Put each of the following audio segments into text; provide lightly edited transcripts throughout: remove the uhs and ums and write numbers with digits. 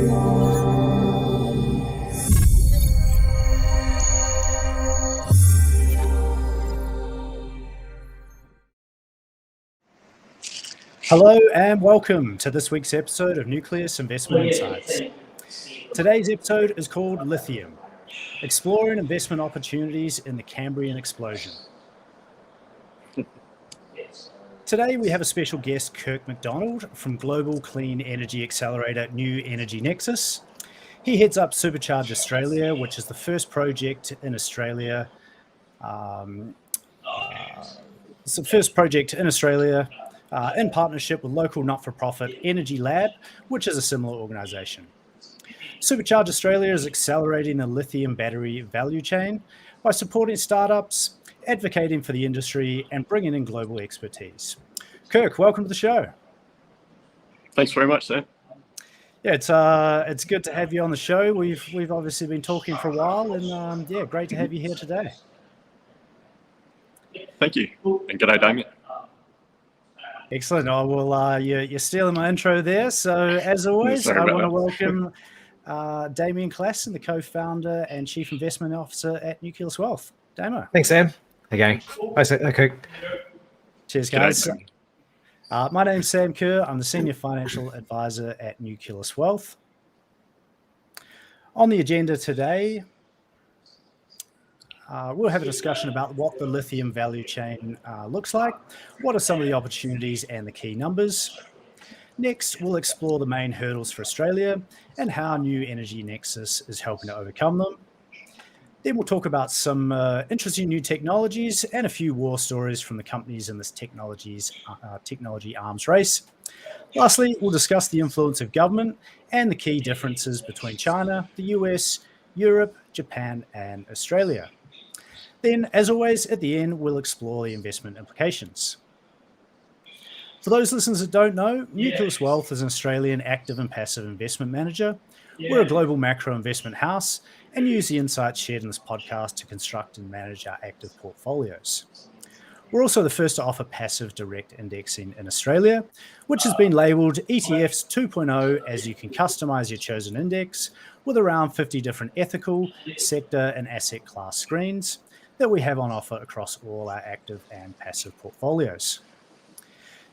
Hello and welcome to this week's episode of Nucleus Investment Insights. Today's episode is called Lithium, Exploring Investment Opportunities in the Cambrian Explosion. Today we have a special guest, Kirk McDonald from Global Clean Energy Accelerator New Energy Nexus. He heads up Supercharge Australia, which is the first project in Australia. In partnership with local not-for-profit Energy Lab, which is a similar organisation. Supercharge Australia is accelerating the lithium battery value chain by supporting startups, advocating for the industry, and bringing in global expertise. Kirk, welcome to the show. Thanks very much, Sam. Yeah, it's good to have you on the show. We've obviously been talking for a while, and great to have you here today. Thank you, and g'day, Damien. Excellent. Oh, well, you're stealing my intro there. So, as always, I want to welcome Damien Klassen, the co-founder and chief investment officer at Nucleus Wealth. Damo. Thanks, Sam. Again. Hi, Kirk. Cheers, guys. My name's Sam Kerr. I'm the senior financial advisor at Nucleus Wealth. On the agenda today, we'll have a discussion about what the lithium value chain looks like, what are some of the opportunities and the key numbers. Next, we'll explore the main hurdles for Australia and how New Energy Nexus is helping to overcome them. Then we'll talk about some interesting new technologies and a few war stories from the companies in this technology arms race. Lastly, we'll discuss the influence of government and the key differences between China, the US, Europe, Japan, and Australia. Then, as always, at the end, we'll explore the investment implications. For those listeners that don't know, Nucleus Wealth is an Australian active and passive investment manager. We're a global macro investment house and use the insights shared in this podcast to construct and manage our active portfolios. We're also the first to offer passive direct indexing in Australia, which has been labelled ETFs 2.0, as you can customise your chosen index with around 50 different ethical, sector and asset class screens that we have on offer across all our active and passive portfolios.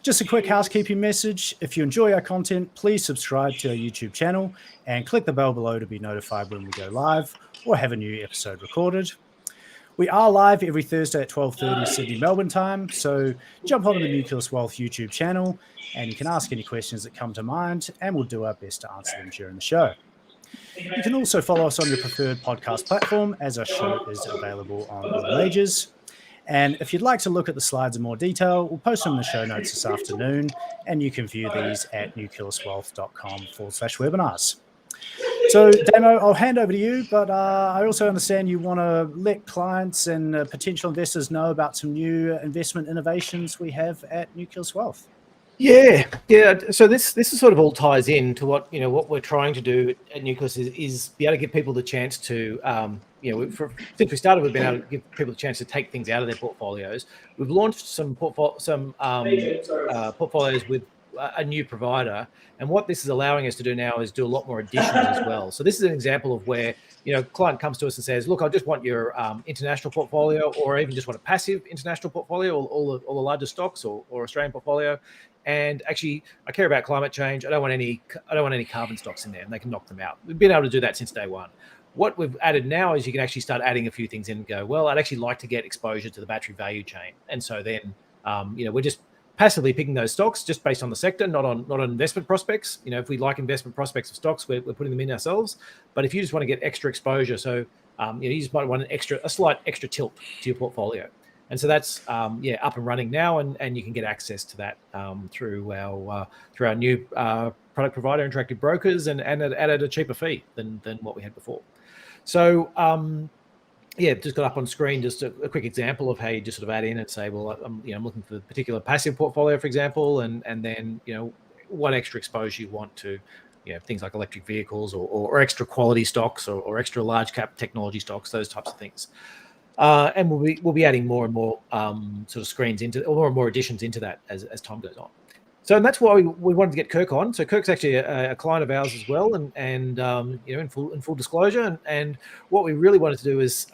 Just a quick housekeeping message. If you enjoy our content, please subscribe to our YouTube channel and click the bell below to be notified when we go live or have a new episode recorded. We are live every Thursday at 12:30 Sydney, Melbourne time, so jump onto the Nucleus Wealth YouTube channel and you can ask any questions that come to mind and we'll do our best to answer them during the show. You can also follow us on your preferred podcast platform, as our show is available on all the majors. And if you'd like to look at the slides in more detail, we'll post them in the show notes this afternoon, and you can view these at nucleuswealth.com/webinars. So, Damo, I'll hand over to you, but I also understand you want to let clients and potential investors know about some new investment innovations we have at Nucleus Wealth. Yeah. So this sort of all ties in to what we're trying to do at Nucleus is be able to give people the chance to since we started, we've been able to give people the chance to take things out of their portfolios. We've launched some portfolios with a new provider, and what this is allowing us to do now is do a lot more additions as well. So this is an example of where client comes to us and says, look, I just want your international portfolio, or even just want a passive international portfolio, all the larger stocks or Australian portfolio. And actually, I care about climate change. I don't want any carbon stocks in there, and they can knock them out. We've been able to do that since day one. What we've added now is you can actually start adding a few things in and go, well, I'd actually like to get exposure to the battery value chain. And so then, we're just passively picking those stocks just based on the sector, not on investment prospects. If we like investment prospects of stocks, we're putting them in ourselves. But if you just want to get extra exposure, so you just might want a slight extra tilt to your portfolio. And so that's up and running now, and you can get access to that through our new product provider, Interactive Brokers, and at a cheaper fee than what we had before. So just got up on screen just a quick example of how you just sort of add in and say, well, I'm looking for a particular passive portfolio, for example, and then what extra exposure you want to things like electric vehicles or extra quality stocks or extra large cap technology stocks, those types of things. And we'll be adding more and more sort of screens into, or more and more additions into that as time goes on. So and that's why we wanted to get Kirk on. So Kirk's actually a client of ours as well, and in full disclosure, and what we really wanted to do is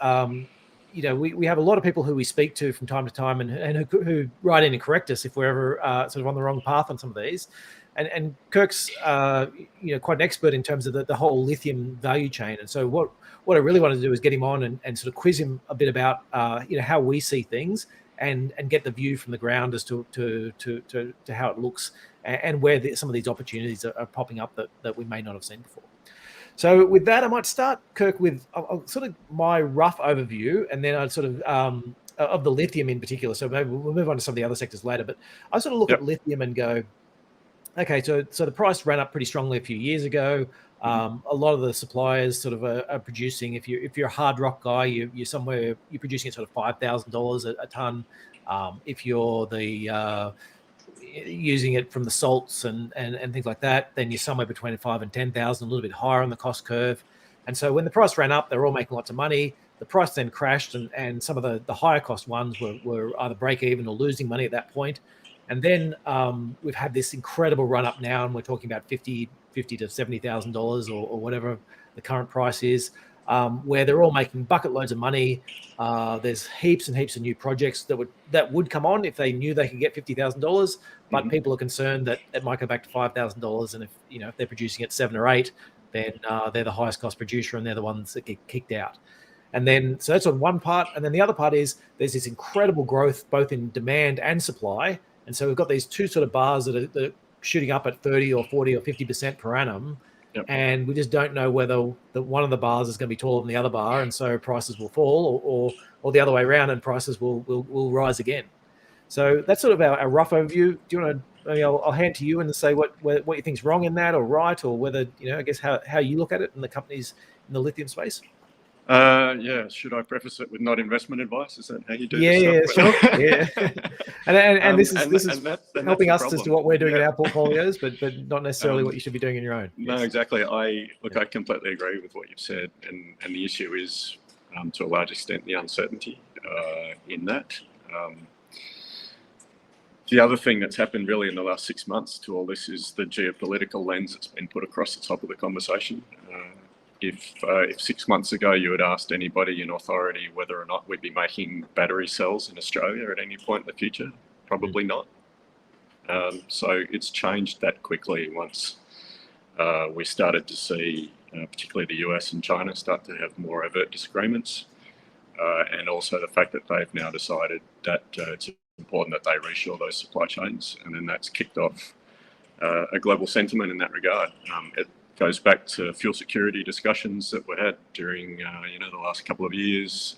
we have a lot of people who we speak to from time to time, and who write in and correct us if we're ever sort of on the wrong path on some of these. And Kirk's quite an expert in terms of the whole lithium value chain. And so what I really wanted to do is get him on and sort of quiz him a bit about how we see things, and get the view from the ground as to how it looks, and where some of these opportunities are popping up that we may not have seen before. So with that, I might start, Kirk, with sort of my rough overview, and then I'd sort of the lithium in particular. So maybe we'll move on to some of the other sectors later. But I sort of look at lithium and go, okay, so the price ran up pretty strongly a few years ago. A lot of the suppliers sort of are producing. If you're a hard rock guy, you're producing at sort of $5,000 a ton. If you're using it from the salts and things like that, then you're somewhere between 5,000 and 10,000, a little bit higher on the cost curve. And so when the price ran up, they're all making lots of money. The price then crashed, and some of the higher cost ones were either break even or losing money at that point. And then we've had this incredible run up now, and we're talking about $50,000 to $70,000 or whatever the current price is, where they're all making bucket loads of money. There's heaps and heaps of new projects that would come on if they knew they could get $50,000, but people are concerned that it might go back to $5,000, and if they're producing at 7 or 8, then they're the highest cost producer, and they're the ones that get kicked out. And then so that's on one part, and then the other part is there's this incredible growth both in demand and supply. And so we've got these two sort of bars that are shooting up at 30 or 40 or 50% per annum. Yep. And we just don't know whether one of the bars is going to be taller than the other bar, and so prices will fall, or the other way around, and prices will rise again. So that's sort of our rough overview. Do you want to? Maybe I'll hand to you and say what you think's wrong in that, or right, or whether I guess how you look at it in the companies in the lithium space. Should I preface it with not investment advice? Is that how you do this stuff? Sure. Yeah. and this is helping us problem. As to what we're doing in our portfolios, but not necessarily what you should be doing in your own. No, exactly. I completely agree with what you've said, and the issue is to a large extent the uncertainty in that. The other thing that's happened really in the last 6 months to all this is the geopolitical lens that's been put across the top of the conversation. If 6 months ago you had asked anybody in authority whether or not we'd be making battery cells in Australia at any point in the future, probably not. So it's changed that quickly once we started to see, particularly the US and China, start to have more overt disagreements, and also the fact that they've now decided that it's important that they reshore those supply chains, and then that's kicked off a global sentiment in that regard. It goes back to fuel security discussions that were had during the last couple of years,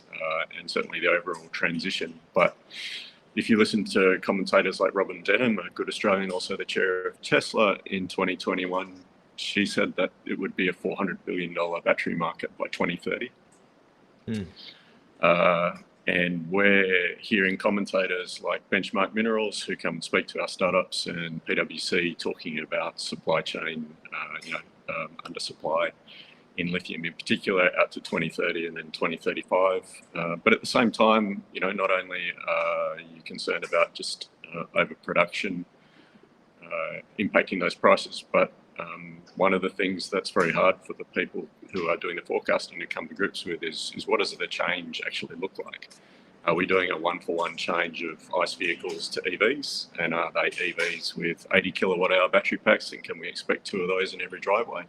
and certainly the overall transition. But if you listen to commentators like Robin Denham, a good Australian, also the chair of Tesla, in 2021, she said that it would be a $400 billion battery market by 2030. And we're hearing commentators like Benchmark Minerals, who come and speak to our startups, and PwC talking about supply chain, undersupply in lithium in particular out to 2030 and then 2035. But at the same time, not only are you concerned about just overproduction impacting those prices, but one of the things that's very hard for the people who are doing the forecasting to come to grips with is what does the change actually look like? Are we doing a one-for-one change of ICE vehicles to EVs? And are they EVs with 80 kilowatt hour battery packs? And can we expect 2 of those in every driveway?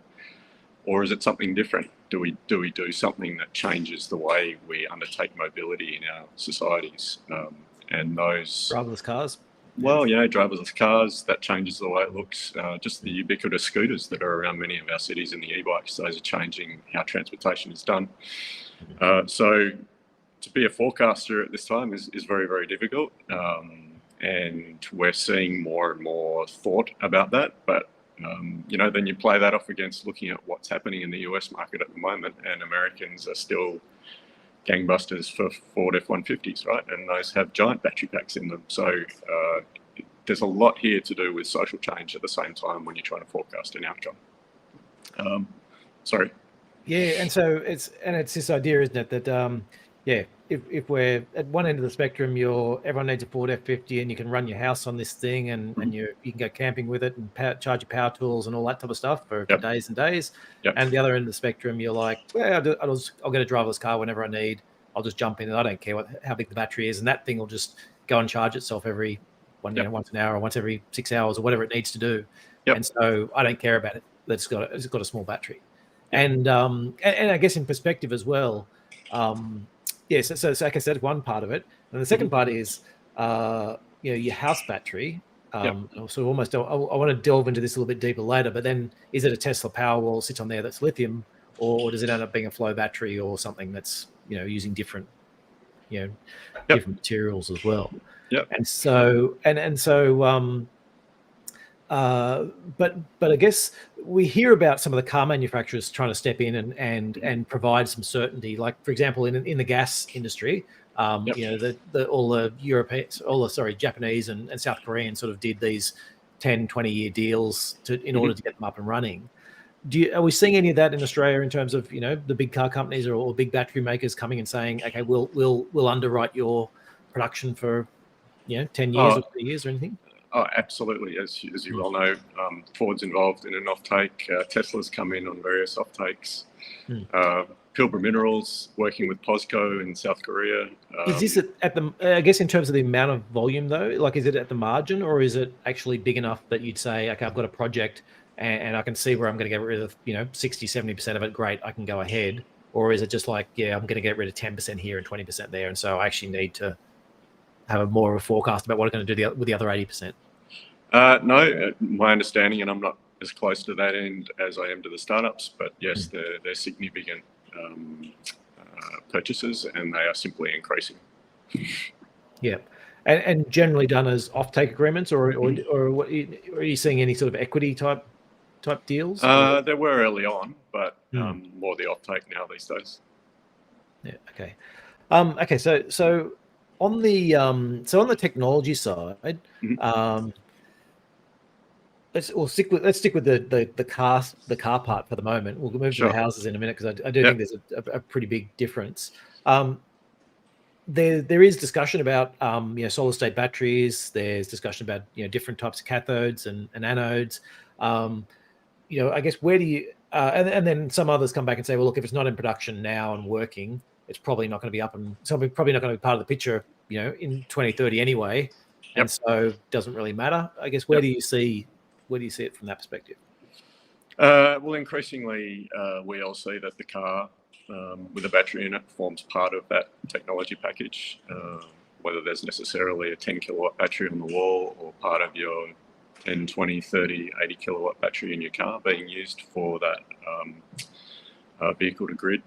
Or is it something different? Do we do something that changes the way we undertake mobility in our societies? And those driverless cars. Well, driverless cars, that changes the way it looks. Just the ubiquitous scooters that are around many of our cities and the e-bikes, those are changing how transportation is done. So to be a forecaster at this time is very, very difficult. And we're seeing more and more thought about that. But, then you play that off against looking at what's happening in the US market at the moment, and Americans are still gangbusters for Ford F-150s, right? And those have giant battery packs in them. So there's a lot here to do with social change at the same time when you're trying to forecast an outcome. Sorry. Yeah, and so it's this idea, isn't it, that yeah, if we're at one end of the spectrum, everyone needs a Ford F50 and you can run your house on this thing and you can go camping with it and charge your power tools and all that type of stuff for days and days. Yep. And the other end of the spectrum, you're like, well, I'll get a driverless car whenever I need. I'll just jump in and I don't care how big the battery is, and that thing will just go and charge itself every once an hour or once every 6 hours or whatever it needs to do. Yep. And so I don't care about it. It's got a small battery. And I guess in perspective as well. So like I said, one part of it, and the second part is your house battery. So almost, I want to delve into this a little bit deeper later. But then, is it a Tesla Powerwall sits on there that's lithium, or does it end up being a flow battery or something that's using different different materials as well? Yep. And so but I guess we hear about some of the car manufacturers trying to step in and provide some certainty. Like, for example, in the gas industry, all the Japanese and South Koreans sort of did these 10, 20-year deals in order to get them up and running. Are we seeing any of that in Australia in terms of the big car companies or big battery makers coming and saying, okay, we'll underwrite your production for 10 years or 3 years or anything? Oh, absolutely. As you well know, Ford's involved in an offtake. Tesla's come in on various offtakes. Pilbara Minerals working with POSCO in South Korea. Is this at the? I guess in terms of the amount of volume, though, like, is it at the margin, or is it actually big enough that you'd say, okay, I've got a project and I can see where I'm going to get rid of 60, 70% of it. Great, I can go ahead. Or is it just like, I'm going to get rid of 10% here and 20% there, and so I actually need to have more of a forecast about what I'm going to do with the other 80%? No, my understanding, and I'm not as close to that end as I am to the startups, but yes, they're significant purchases, and they are simply increasing. Yeah, and generally done as offtake agreements, or what, are you seeing any sort of equity type deals? There were early on, but more the offtake now these days. Yeah. Okay. Okay. So on the technology side, let's stick with the car part for the moment. We'll move to the houses in a minute, because I do think there's a pretty big difference. There is discussion about solid state batteries. There's discussion about different types of cathodes and anodes. I guess where do you and then some others come back and say, well, look, if it's not in production now and working, it's probably not going to be up, and probably not going to be part of the picture in 2030 anyway. And so it doesn't really matter. I guess where do you see it from that perspective? Well, increasingly, we all see that the car with a battery in it forms part of that technology package, whether there's necessarily a 10 kilowatt battery on the wall or part of your 10, 20, 30, 80 kilowatt battery in your car being used for that vehicle to grid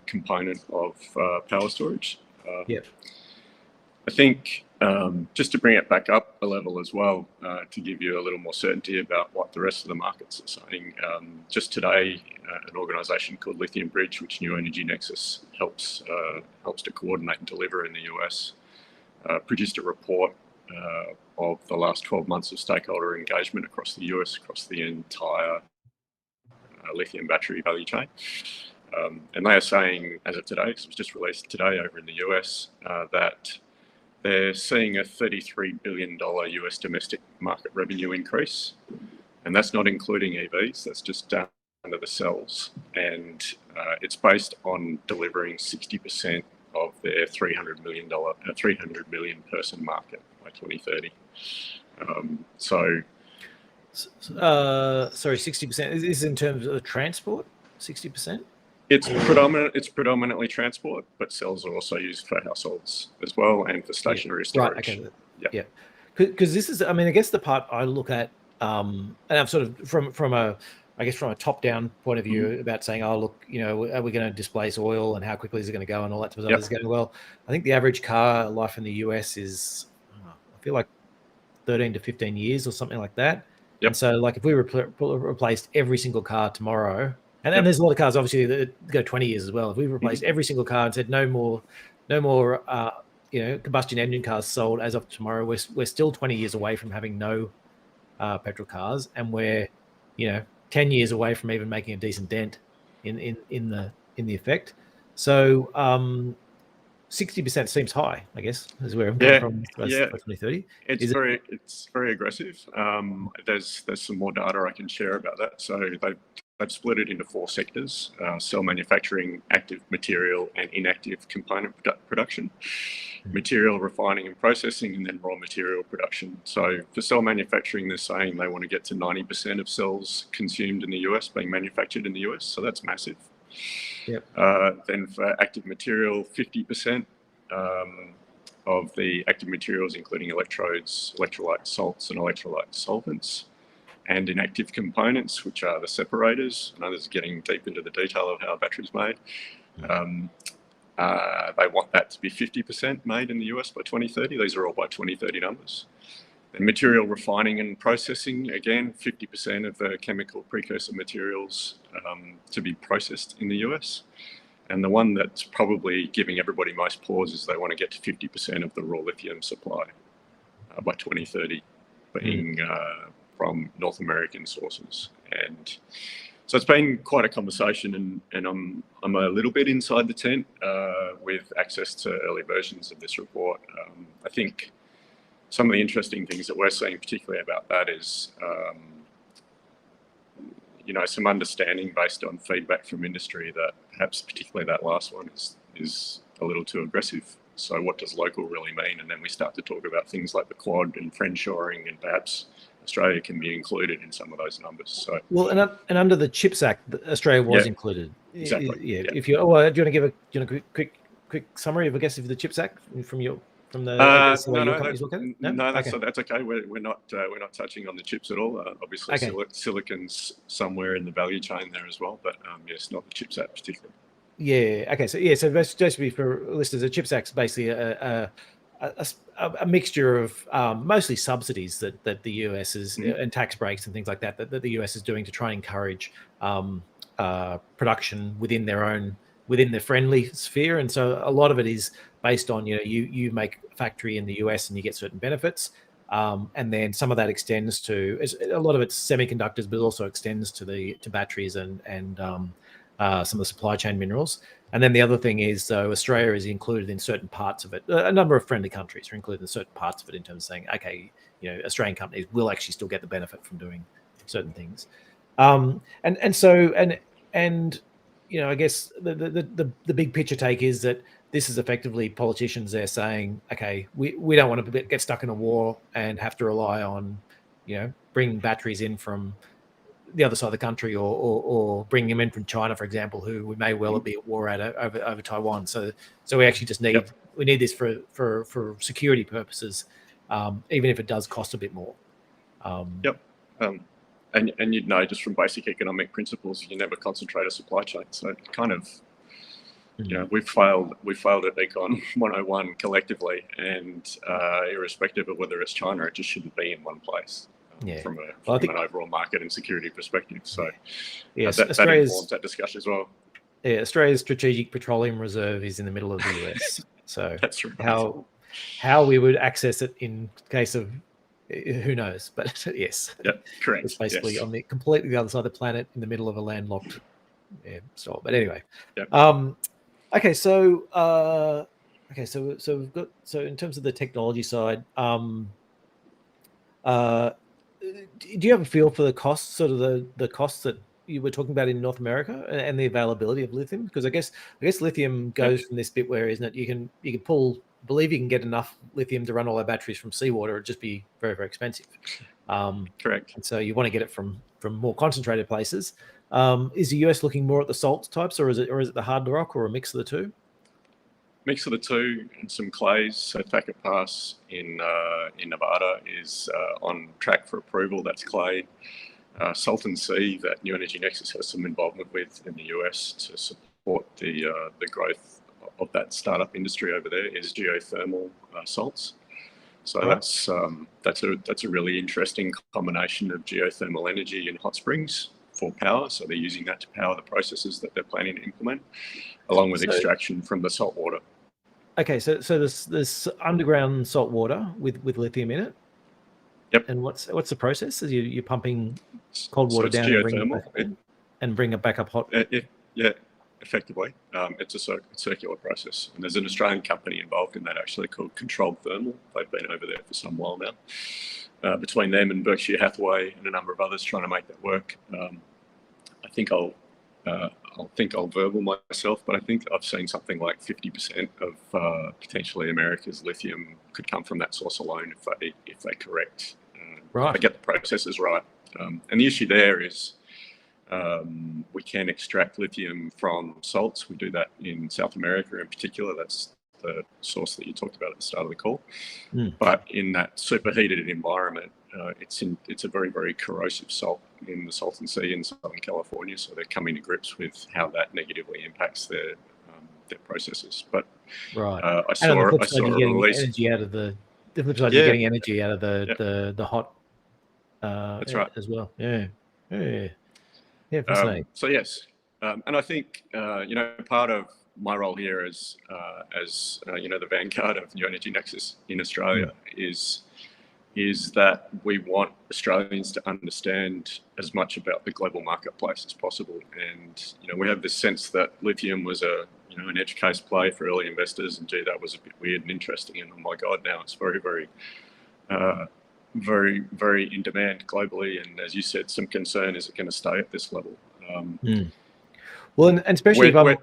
component of power storage. I think just to bring it back up a level as well, to give you a little more certainty about what the rest of the markets are saying. Just today, an organisation called Lithium Bridge, which New Energy Nexus helps to coordinate and deliver in the US, produced a report of the last 12 months of stakeholder engagement across the US, across the entire lithium battery value chain. And they are saying, as of today, because it was just released today over in the US, that they're seeing a $33 billion US domestic market revenue increase. And that's not including EVs, that's just down to the cells. And it's based on delivering 60% of their $300 million person market by 2030. Sorry, 60%. Is this in terms of the transport? 60%? It's predominantly transport, but cells are also used for households as well and for stationary storage. Right. Okay. Yeah. Because this is, I guess the part I look at, and I'm sort of from a top-down point of view about saying, oh, look, are we going to displace oil and how quickly is it going to go and all that sort of stuff is going well. I think the average car life in the US is, I feel like 13 to 15 years or something like that. And so, like, if we replaced every single car tomorrow, and then there's a lot of cars obviously that go 20 years as well. If we replaced every single car and said no more combustion engine cars sold as of tomorrow, we're still 20 years away from having no petrol cars, and we're 10 years away from even making a decent dent in the effect. So 60% seems high, I guess, is where I'm coming from by 2030. It's very aggressive. There's some more data I can share about that. So they've split it into 4 sectors: cell manufacturing, active material and inactive component production, material refining and processing, and then raw material production. So for cell manufacturing, they're saying they want to get to 90% of cells consumed in the US being manufactured in the US. So that's massive. Yep. Then for active material, 50% of the active materials, including electrodes, electrolyte salts, and electrolyte solvents, and inactive components, which are the separators. And others are getting deep into the detail of how a battery's made. They want that to be 50% made in the US by 2030. These are all by 2030 numbers. And material refining and processing, again, 50% of the chemical precursor materials to be processed in the US. And the one that's probably giving everybody most pause is they want to get to 50% of the raw lithium supply by 2030 being from North American sources. And so it's been quite a conversation, and I'm a little bit inside the tent with access to early versions of this report. I think some of the interesting things that we're seeing particularly about that is, some understanding based on feedback from industry that perhaps particularly that last one is a little too aggressive. So what does local really mean? And then we start to talk about things like the Quad and friendshoring, and perhaps Australia can be included in some of those numbers. So and under the CHIPS Act, Australia was included. Exactly. Yeah. If you do you want to give a quick summary of, I guess, of the CHIPS Act from the way your companies look at it? No, that's okay. We're not touching on the chips at all. Obviously, silicon's somewhere in the value chain there as well, but yes, not the CHIPS Act particularly. Yeah. Okay. So just to be for listeners, the CHIPS Act is basically a mixture of mostly subsidies that the US is and tax breaks and things like that the US is doing to try and encourage production within their friendly sphere. And so a lot of it is based on, you make a factory in the US and you get certain benefits. And then some of that extends to, a lot of it's semiconductors, but it also extends to batteries and some of the supply chain minerals. And then the other thing is, Australia is included in certain parts of it. A number of friendly countries are included in certain parts of it in terms of saying, okay, Australian companies will actually still get the benefit from doing certain things. I guess the big picture take is that this is effectively politicians there saying, okay, we don't want to get stuck in a war and have to rely on, bringing batteries in from the other side of the country or bringing them in from China, for example, who we may well be at war over Taiwan. So we actually just need this for security purposes, even if it does cost a bit more. And you'd know just from basic economic principles, you never concentrate a supply chain. So kind of, we failed at Econ 101 collectively, and irrespective of whether it's China, it just shouldn't be in one place. From an overall market and security perspective. So that informs that discussion as well. Yeah, Australia's strategic petroleum reserve is in the middle of the US. So that's right. How we would access it in case of who knows, but yes. Yep, correct. It's basically on the completely the other side of the planet in the middle of a landlocked store. But anyway. Yep. So we've got, in terms of the technology side, do you have a feel for the costs, sort of the costs that you were talking about in North America and the availability of lithium? Because I guess lithium goes from this bit where, isn't it, you can believe you can get enough lithium to run all our batteries from seawater. It'd just be very, very expensive. Correct. And so you want to get it from more concentrated places. Is the US looking more at the salt types, or is it the hard rock, or a mix of the two? Mix of the two, and some clays. So Thacker Pass in Nevada is on track for approval. That's clay. Salton Sea, that New Energy Nexus has some involvement with in the US to support the growth of that startup industry over there, is geothermal salts. So that's a really interesting combination of geothermal energy and hot springs for power. So they're using that to power the processes that they're planning to implement, along with extraction from the salt water. Okay, so there's underground salt water with lithium in it. Yep. And what's the process? Is you're pumping cold water down and bring it back up hot? effectively. It's a circular process. And there's an Australian company involved in that actually called Controlled Thermal. They've been over there for some while now. Between them and Berkshire Hathaway and a number of others trying to make that work. I think I'll verbal myself, but I think I've seen something like 50% of potentially America's lithium could come from that source alone if they correct, Right. if they get the processes right. And the issue there is we can extract lithium from salts. We do that in South America in particular. That's the source that you talked about at the start of the call. But in that superheated environment, it's a very, very corrosive salt in the Salton Sea in Southern California. So they're coming to grips with how that negatively impacts their processes. But right. I saw a release. Energy out of the flip side, you're getting energy out of the hot. That's right as well. Yeah. Fascinating. So yes, and I think part of my role here as the vanguard of New Energy Nexus in Australia is that we want Australians to understand as much about the global marketplace as possible. And we have this sense that lithium was an edge case play for early investors, and gee, that was a bit weird and interesting. And oh my God, now it's very, very very, very in demand globally. And as you said, some concern, is it going to stay at this level? Well, and especially I'm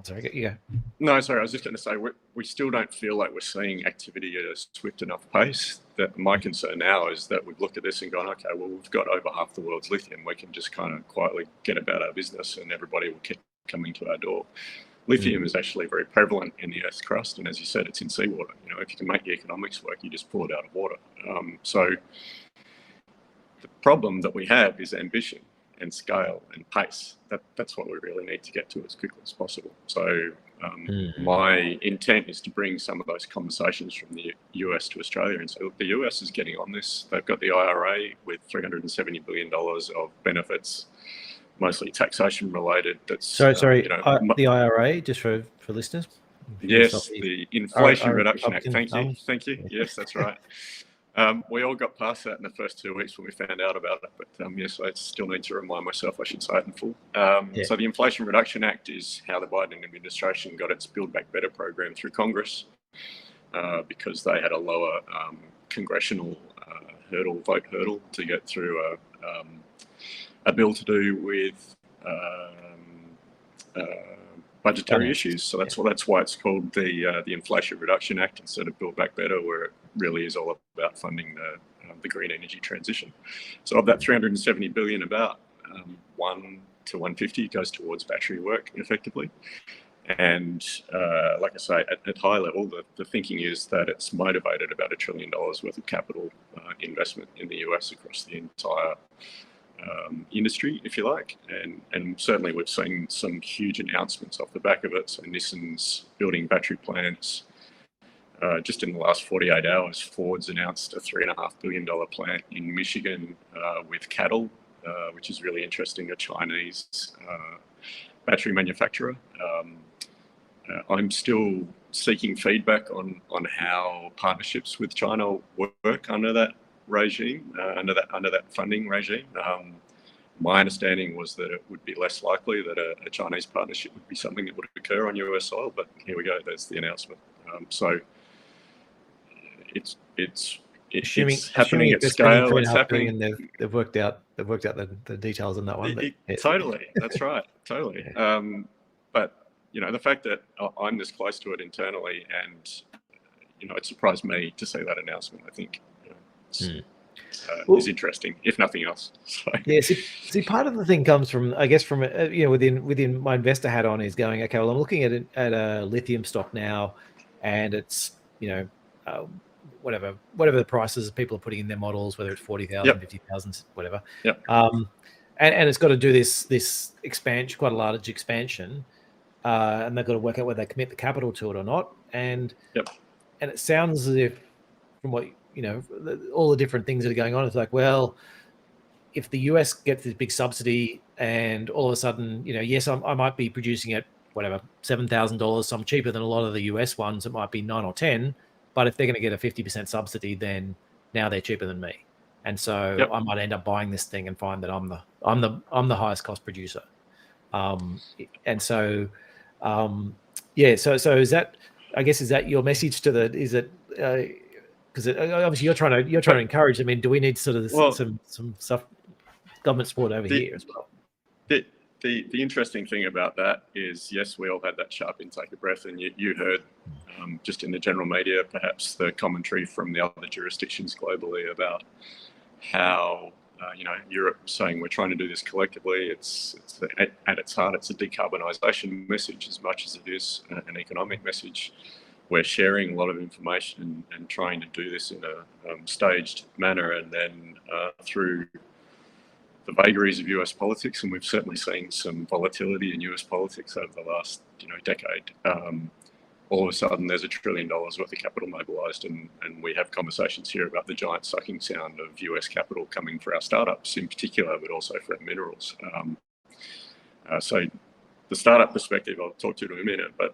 sorry, you go. No, sorry, I was just going to say, we still don't feel like we're seeing activity at a swift enough pace. That my concern now is that we've looked at this and gone, okay, well, we've got over half the world's lithium. We can just kind of quietly get about our business and everybody will keep coming to our door. Lithium is actually very prevalent in the Earth's crust, and as you said, it's in seawater. If you can make the economics work, you just pull it out of water. So the problem that we have is ambition and scale and pace. That's what we really need to get to as quickly as possible. So my intent is to bring some of those conversations from the US to Australia and say, look, the US is getting on this. They've got the IRA with $370 billion of benefits, mostly taxation related. That's the IRA, just for listeners. Yes, the Inflation Reduction Act. Thank you. Yes, that's right. We all got past that in the first 2 weeks when we found out about it, but yes, I still need to remind myself I should say it in full. So the Inflation Reduction Act is how the Biden administration got its Build Back Better program through Congress, because they had a lower congressional vote hurdle to get through a bill to do with budgetary issues. So that's why it's called the Inflation Reduction Act instead of Build Back Better, where it really is all about funding the green energy transition. So of that 370 billion, about 1 to 150 goes towards battery work effectively. And like I say, at high level, the thinking is that it's motivated about $1 trillion worth of capital investment in the US across the entire industry, if you like, and certainly we've seen some huge announcements off the back of it. So Nissan's building battery plants. Just in the last 48 hours, Ford's announced a $3.5 billion plant in Michigan with cattle, which is really interesting, a Chinese battery manufacturer. I'm still seeking feedback on how partnerships with China work under that regime, under that funding regime. My understanding was that it would be less likely that a Chinese partnership would be something that would occur on US soil, but here we go. There's the announcement. So it's happening at scale. It's happening, and they've worked out the details on that one. Totally, that's right, totally. But the fact that I'm this close to it internally, and it surprised me to see that announcement. I think is interesting, if nothing else. So. Yeah, see, part of the thing comes from, I guess, from within my investor hat on is going, okay, well, I'm looking at a lithium stock now, and it's whatever the prices people are putting in their models, whether it's 40,000, 50,000, whatever. Yep. And it's got to do this expansion, quite a large expansion, and they've got to work out whether they commit the capital to it or not. And and it sounds as if, from what all the different things that are going on, it's like, well, if the US gets this big subsidy and all of a sudden, yes, I might be producing at whatever $7,000, so I'm cheaper than a lot of the US ones. It might be 9 or 10, but if they're going to get a 50% subsidy, then now they're cheaper than me, and so I might end up buying this thing and find that I'm the highest cost producer. And so, yeah. So is that? I guess is that your message to the? Is it? Because obviously you're trying to encourage. I mean, do we need sort of some stuff, government support over here as well? The interesting thing about that is, yes, we all had that sharp intake of breath, and you heard just in the general media, perhaps the commentary from the other jurisdictions globally about how Europe saying we're trying to do this collectively. It's at its heart, it's a decarbonisation message as much as it is an economic message. We're sharing a lot of information and trying to do this in a staged manner, and then through the vagaries of US politics, and we've certainly seen some volatility in US politics over the last decade. All of a sudden, there's $1 trillion worth of capital mobilised, and we have conversations here about the giant sucking sound of US capital coming for our startups in particular, but also for our minerals. So the startup perspective, I'll talk to you in a minute, but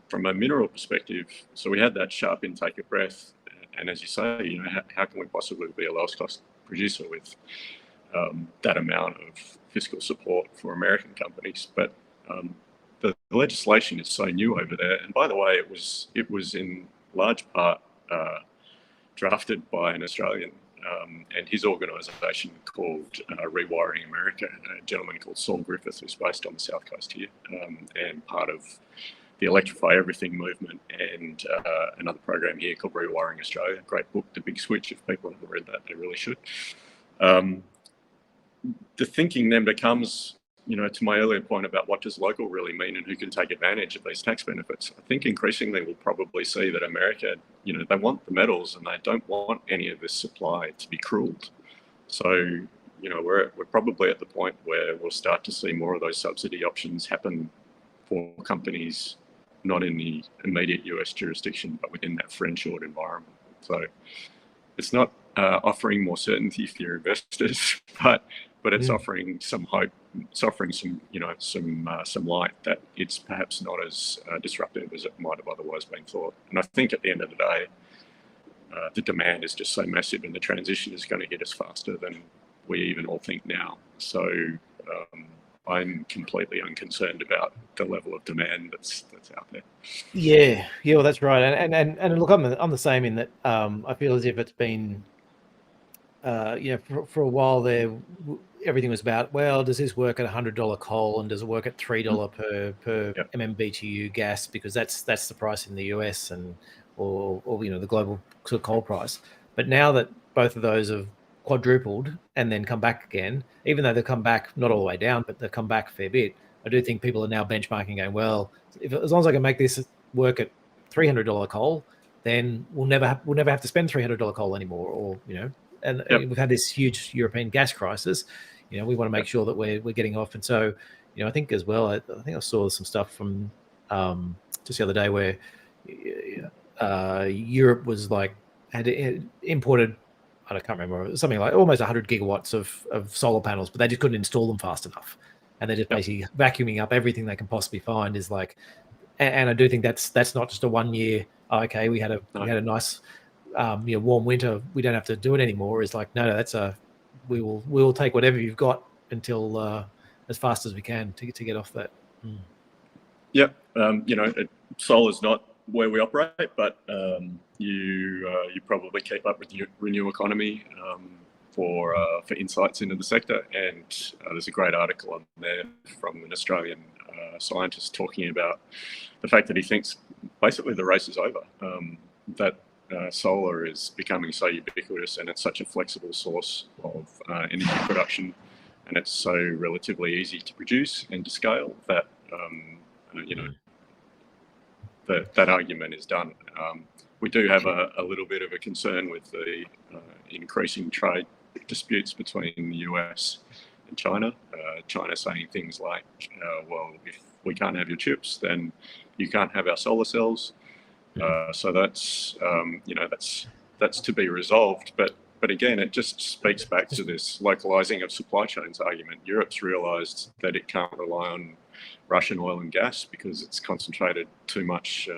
from a mineral perspective, so we had that sharp intake of breath, and as you say, how can we possibly be a lowest cost producer with that amount of fiscal support for American companies? But the legislation is so new over there, and by the way, it was in large part drafted by an Australian and his organisation called Rewiring America, a gentleman called Saul Griffith, who's based on the south coast here, and part of the Electrify Everything movement, and another program here called Rewiring Australia. Great book, The Big Switch. If people haven't read that, they really should. The thinking then becomes, to my earlier point about what does local really mean and who can take advantage of these tax benefits. I think increasingly we'll probably see that America, they want the metals and they don't want any of this supply to be crueled. So, we're probably at the point where we'll start to see more of those subsidy options happen for companies not in the immediate US jurisdiction, but within that friendshored environment. So it's not offering more certainty for your investors, but it's offering some hope. It's offering some light that it's perhaps not as disruptive as it might have otherwise been thought. And I think at the end of the day, the demand is just so massive, and the transition is going to hit us faster than we even all think now. So I'm completely unconcerned about the level of demand that's out there. Yeah, well, that's right. And look, I'm the same in that I feel as if it's been, for a while there, everything was about, well, does this work at $100 coal, and does it work at $3 per MMBTU gas, because that's the price in the US and or the global sort of coal price. But now that both of those have quadrupled and then come back again, even though they've come back not all the way down, but they've come back a fair bit, I do think people are now benchmarking, going, well, as long as I can make this work at $300 coal, then we'll never have to spend $300 coal anymore, or and we've had this huge European gas crisis. We want to make sure that we're getting off. And so, I think as well, I think I saw some stuff from just the other day where Europe was had imported, I can't remember, something like almost 100 gigawatts of solar panels, but they just couldn't install them fast enough. And they're just basically vacuuming up everything they can possibly find. Is and I do think that's not just a 1 year. Okay, we had a nice warm winter, we don't have to do it anymore. Is no, that's we will take whatever you've got until as fast as we can to get off that. Yep. Solar's not where we operate, but you probably keep up with Renew Economy for insights into the sector, and there's a great article on there from an Australian scientist talking about the fact that he thinks basically the race is over, that solar is becoming so ubiquitous, and it's such a flexible source of energy production, and it's so relatively easy to produce and to scale that that argument is done. We do have a little bit of a concern with the increasing trade disputes between the US and China. China saying things like, well, if we can't have your chips, then you can't have our solar cells. So that's to be resolved. But again, it just speaks back to this localizing of supply chains argument. Europe's realized that it can't rely on Russian oil and gas because it's concentrated too much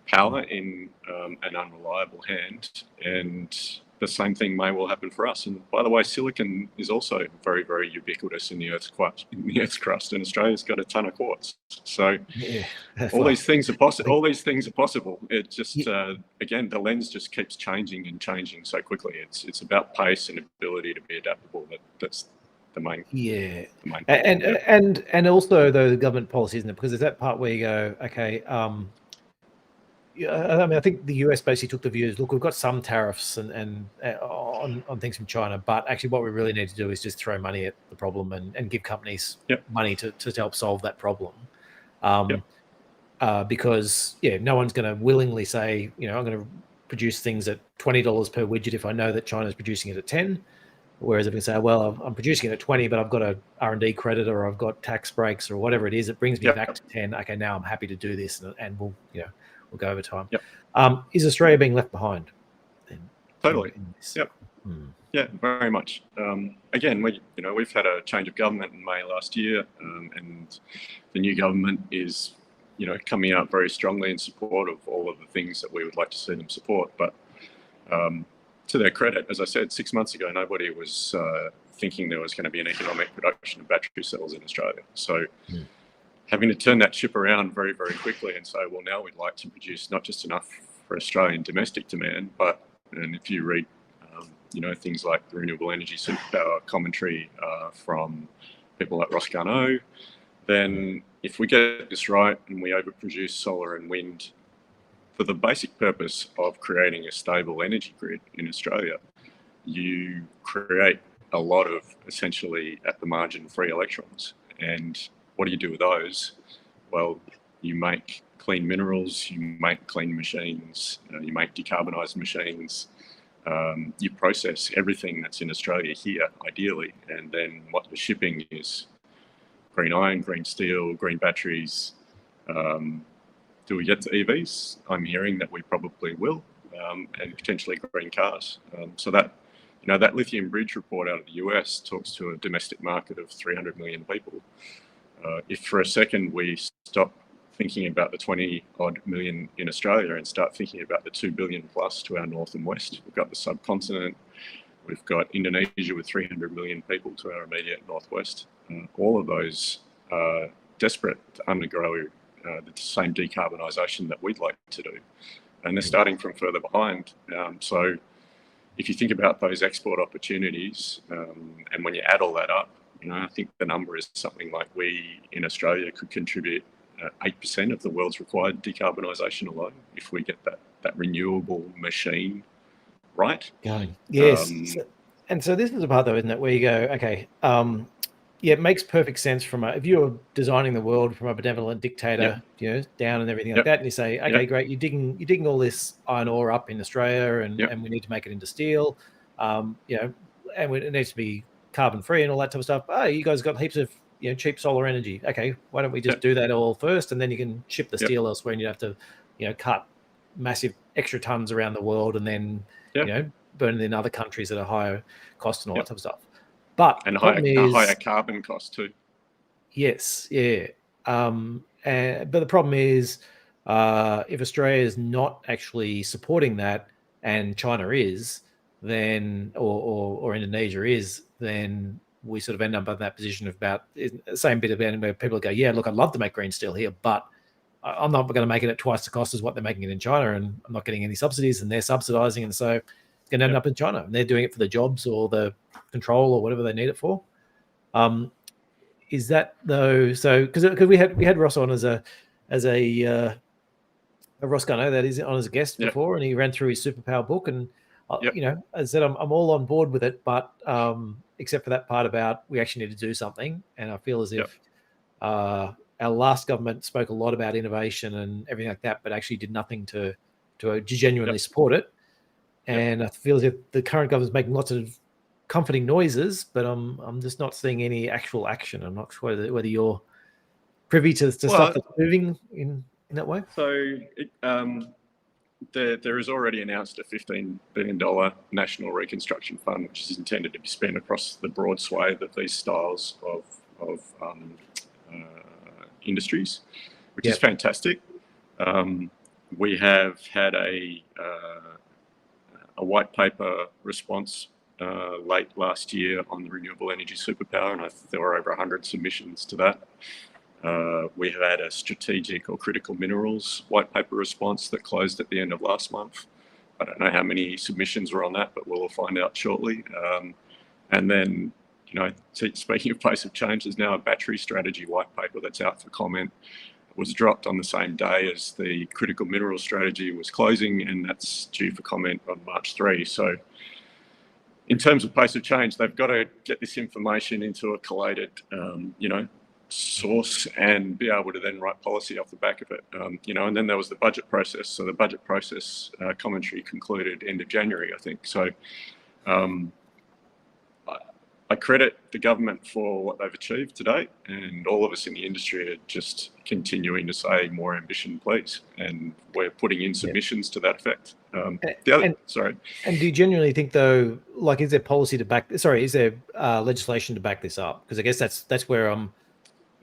power in an unreliable hand. And the same thing may well happen for us. And by the way, silicon is also very, very ubiquitous in the Earth's crust, and Australia's got a ton of quartz. So Yeah. all these things are possible. All these things are possible. It just Yeah. again, the lens just keeps changing and changing so quickly. It's about pace and ability to be adaptable. That's the main. Yeah, The main and also though the government policy, isn't it? Because there's that part where you go, okay, yeah, I mean, I think the US basically took the views, look, we've got some tariffs and on things from China, but actually what we really need to do is just throw money at the problem and give companies money to help solve that problem. Because no one's going to willingly say, I'm going to produce things at $20 per widget if I know that China's producing it at 10. Whereas if you say, well, I'm producing it at 20, but I've got a R&D credit or I've got tax breaks or whatever it is, it brings me back to 10. Okay, now I'm happy to do this, and we'll go over time. Is Australia being left behind? Totally. Yeah, very much. Again, we've had a change of government in May last year, and the new government is, coming out very strongly in support of all of the things that we would like to see them support. But to their credit, as I said, 6 months ago, nobody was thinking there was going to be an economic production of battery cells in Australia. So having to turn that ship around very, very quickly and say, well, now we'd like to produce not just enough for Australian domestic demand, and if you read, things like the renewable energy superpower commentary from people like Ross Garnaut, then if we get this right and we overproduce solar and wind for the basic purpose of creating a stable energy grid in Australia, you create a lot of essentially at the margin free electrons. And what do you do with those? Well, you make clean minerals, you make clean machines, you make decarbonised machines, you process everything that's in Australia here, ideally, and then what you're shipping is green iron, green steel, green batteries. Do we get to EVs? I'm hearing that we probably will, and potentially green cars. So that Lithium Bridge report out of the US talks to a domestic market of 300 million people. If for a second we stop thinking about the 20 odd million in Australia and start thinking about the 2 billion plus to our north and west, we've got the subcontinent, we've got Indonesia with 300 million people to our immediate northwest. All of those are desperate to undergo the same decarbonisation that we'd like to do. And they're starting from further behind. So if you think about those export opportunities, and when you add all that up, I think the number is something like we in Australia could contribute 8% of the world's required decarbonisation alone if we get that renewable machine right. Going. Yes. So this is the part though, isn't it, where you go, okay, it makes perfect sense if you're designing the world from a benevolent dictator, down and everything like that, and you say, okay, great, you're digging all this iron ore up in Australia, and we need to make it into steel, and it needs to be carbon free and all that type of stuff. Oh, you guys got heaps of cheap solar energy. Okay, why don't we just do that all first, and then you can ship the steel elsewhere, and you have to cut massive extra tons around the world, and then burn it in other countries at a higher cost and all that type of stuff. But a higher carbon cost too. Yes, yeah. But the problem is, if Australia is not actually supporting that, and China is, then or Indonesia is, then we sort of end up in that position of about the same bit of where people go, yeah, look, I'd love to make green steel here, but I'm not going to make it at twice the cost as what they're making it in China, and I'm not getting any subsidies, and they're subsidizing, and so it's going to end up in China, and they're doing it for the jobs or the control or whatever they need it for. Is that though? So because we had Ross on as a Ross Garnaut, that is, on as a guest before, and he ran through his superpower book, and as I said, I'm all on board with it, but except for that part about we actually need to do something, and I feel as if our last government spoke a lot about innovation and everything like that, but actually did nothing to genuinely support it. And I feel as if the current government's making lots of comforting noises, but I'm just not seeing any actual action. I'm not sure whether you're privy to stuff that's moving in that way. So there is already announced a $15 billion national reconstruction fund, which is intended to be spent across the broad swathe of these styles of industries, which is fantastic. We have had a white paper response late last year on the renewable energy superpower, and there were over 100 submissions to that. We have had a strategic or critical minerals white paper response that closed at the end of last month. I don't know how many submissions were on that, but we'll find out shortly. And then, speaking of pace of change, there's now a battery strategy white paper that's out for comment. It was dropped on the same day as the critical mineral strategy was closing, and that's due for comment on March 3. So in terms of pace of change, they've got to get this information into a collated, source and be able to then write policy off the back of it. And then there was the budget process. So the budget process commentary concluded end of January, I think. So I credit the government for what they've achieved to date, and all of us in the industry are just continuing to say more ambition, please. And we're putting in submissions to that effect. And do you genuinely think, though, like, is there policy to back? Sorry, is there legislation to back this up? Because I guess that's where I'm.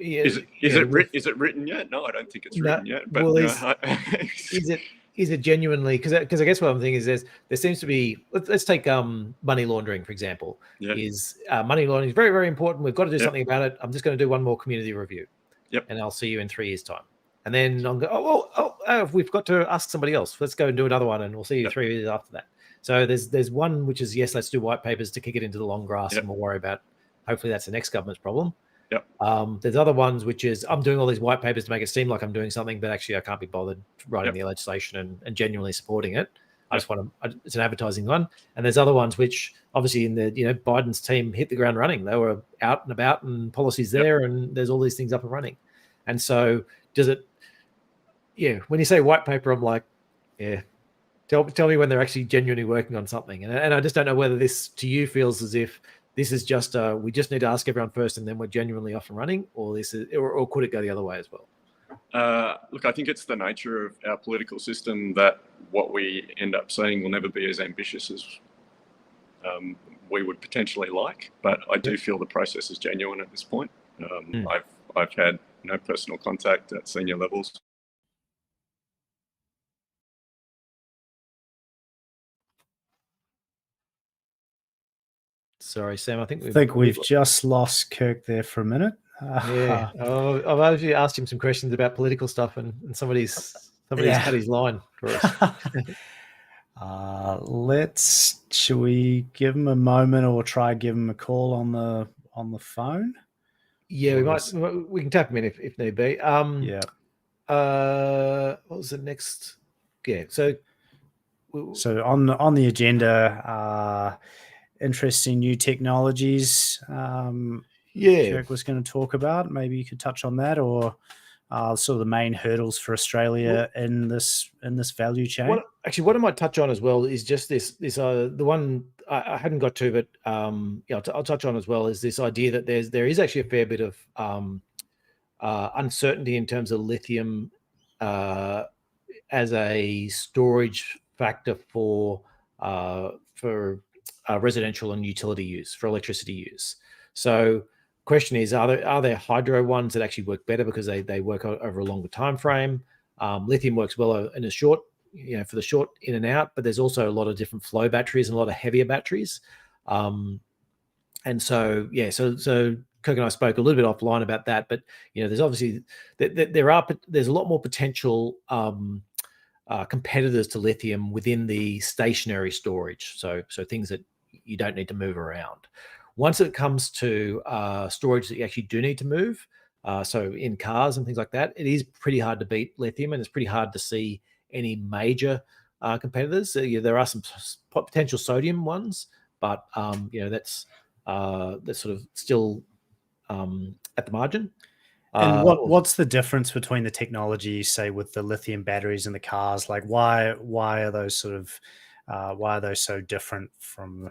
Yeah, is it written yet? No, I don't think it's written yet. But well, is it genuinely? Because I guess what I'm thinking is there seems to be. Let's take money laundering, for example. Yeah. Money laundering is very, very important. We've got to do something about it. I'm just going to do one more community review. Yep. And I'll see you in 3 years' time. And then I'm going. We've got to ask somebody else. Let's go and do another one, and we'll see you 3 years after that. So there's one which is, yes, let's do white papers to kick it into the long grass, and we'll worry about. Hopefully, that's the next government's problem. Yep. There's other ones which is I'm doing all these white papers to make it seem like I'm doing something, but actually I can't be bothered writing the legislation and genuinely supporting it. I just want to. It's an advertising one. And there's other ones which obviously in the Biden's team hit the ground running. They were out and about and policies there, and there's all these things up and running. And so does it? Yeah. When you say white paper, I'm like, yeah. Tell me when they're actually genuinely working on something. And I just don't know whether this to you feels as if this is just we just need to ask everyone first and then we're genuinely off and running, or or could it go the other way as well? Look, I think it's the nature of our political system that what we end up seeing will never be as ambitious as we would potentially like. But I do feel the process is genuine at this point. I've had no personal contact at senior levels. Sorry, Sam. I think we've just lost Kirk there for a minute. Yeah. I've actually asked him some questions about political stuff, and somebody's cut his line for us. Should we give him a moment or try give him a call on the phone? Yeah, we can tap him in if need be. What was the next? Yeah. So on the agenda, interesting new technologies. Kirk was going to talk about. Maybe you could touch on that, or sort of the main hurdles for Australia in this value chain. What I might touch on as well is just this the one I hadn't got to, but I'll touch on as well, is this idea that there is actually a fair bit of uncertainty in terms of lithium as a storage factor for residential and utility use, for electricity use. So question is, are there hydro ones that actually work better because they work over a longer time frame? Lithium works well in a short, for the short in and out, but there's also a lot of different flow batteries and a lot of heavier batteries. And so Kirk and I spoke a little bit offline about that, but there's obviously there's a lot more potential competitors to lithium within the stationary storage. So things that you don't need to move around. Once it comes to storage that you actually do need to move, so in cars and things like that, it is pretty hard to beat lithium, and it's pretty hard to see any major competitors. There are some potential sodium ones, but that's sort of still at the margin. And what's the difference between the technology, say, with the lithium batteries in the cars? Like, why are those sort of so different from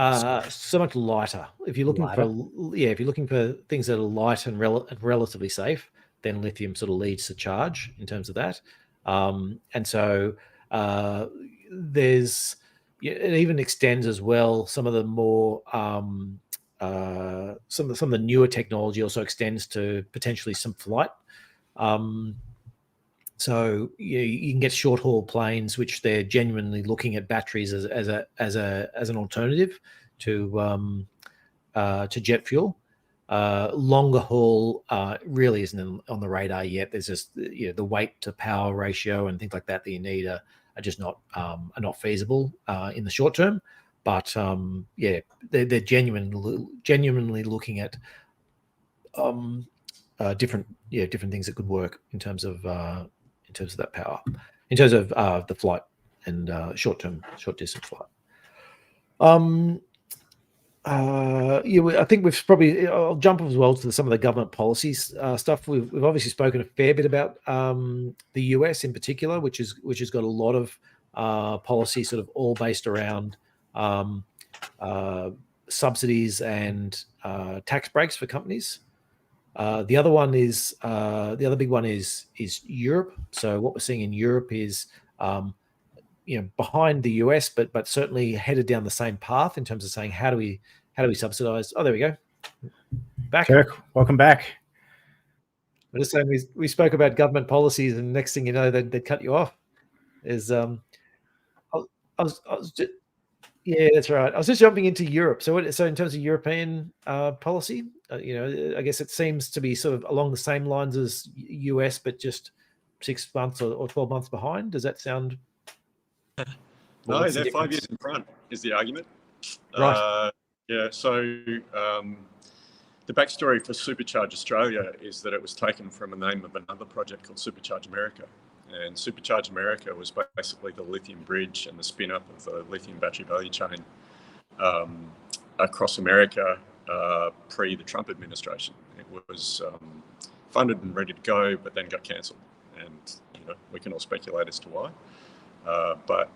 so much lighter? If you're looking for things that are light and relatively safe, then lithium sort of leads the charge in terms of that. And so it even extends as well. Some of the more some of the newer technology also extends to potentially some flight So you can get short haul planes, which they're genuinely looking at batteries as an alternative to jet fuel. Longer haul really isn't on the radar yet. There's just the weight to power ratio and things like that you need are just not feasible in the short term. But they're genuinely looking at different things that could work in terms of that power, in terms of the flight and short distance flight. I think we've probably. I'll jump as well to some of the government policies stuff. We've obviously spoken a fair bit about the US in particular, which has got a lot of policy, sort of all based around subsidies and tax breaks for companies. The other one is the other big one is Europe. So what we're seeing in Europe is behind the US, but certainly headed down the same path in terms of saying how do we subsidize? Oh, there we go. Back. Kirk, welcome back. I'm just saying we spoke about government policies, and next thing you know, they'd cut you off. Yeah, that's right. I was just jumping into Europe. So in terms of European policy, I guess it seems to be sort of along the same lines as US, but just 6 months or 12 months behind. Does that sound? No, they're 5 years in front is the argument. Right. So the backstory for Supercharge Australia is that it was taken from a name of another project called Supercharge America. And Supercharge America was basically the lithium bridge and the spin-up of the lithium battery value chain across America pre the Trump administration. It was funded and ready to go, but then got cancelled. And we can all speculate as to why. But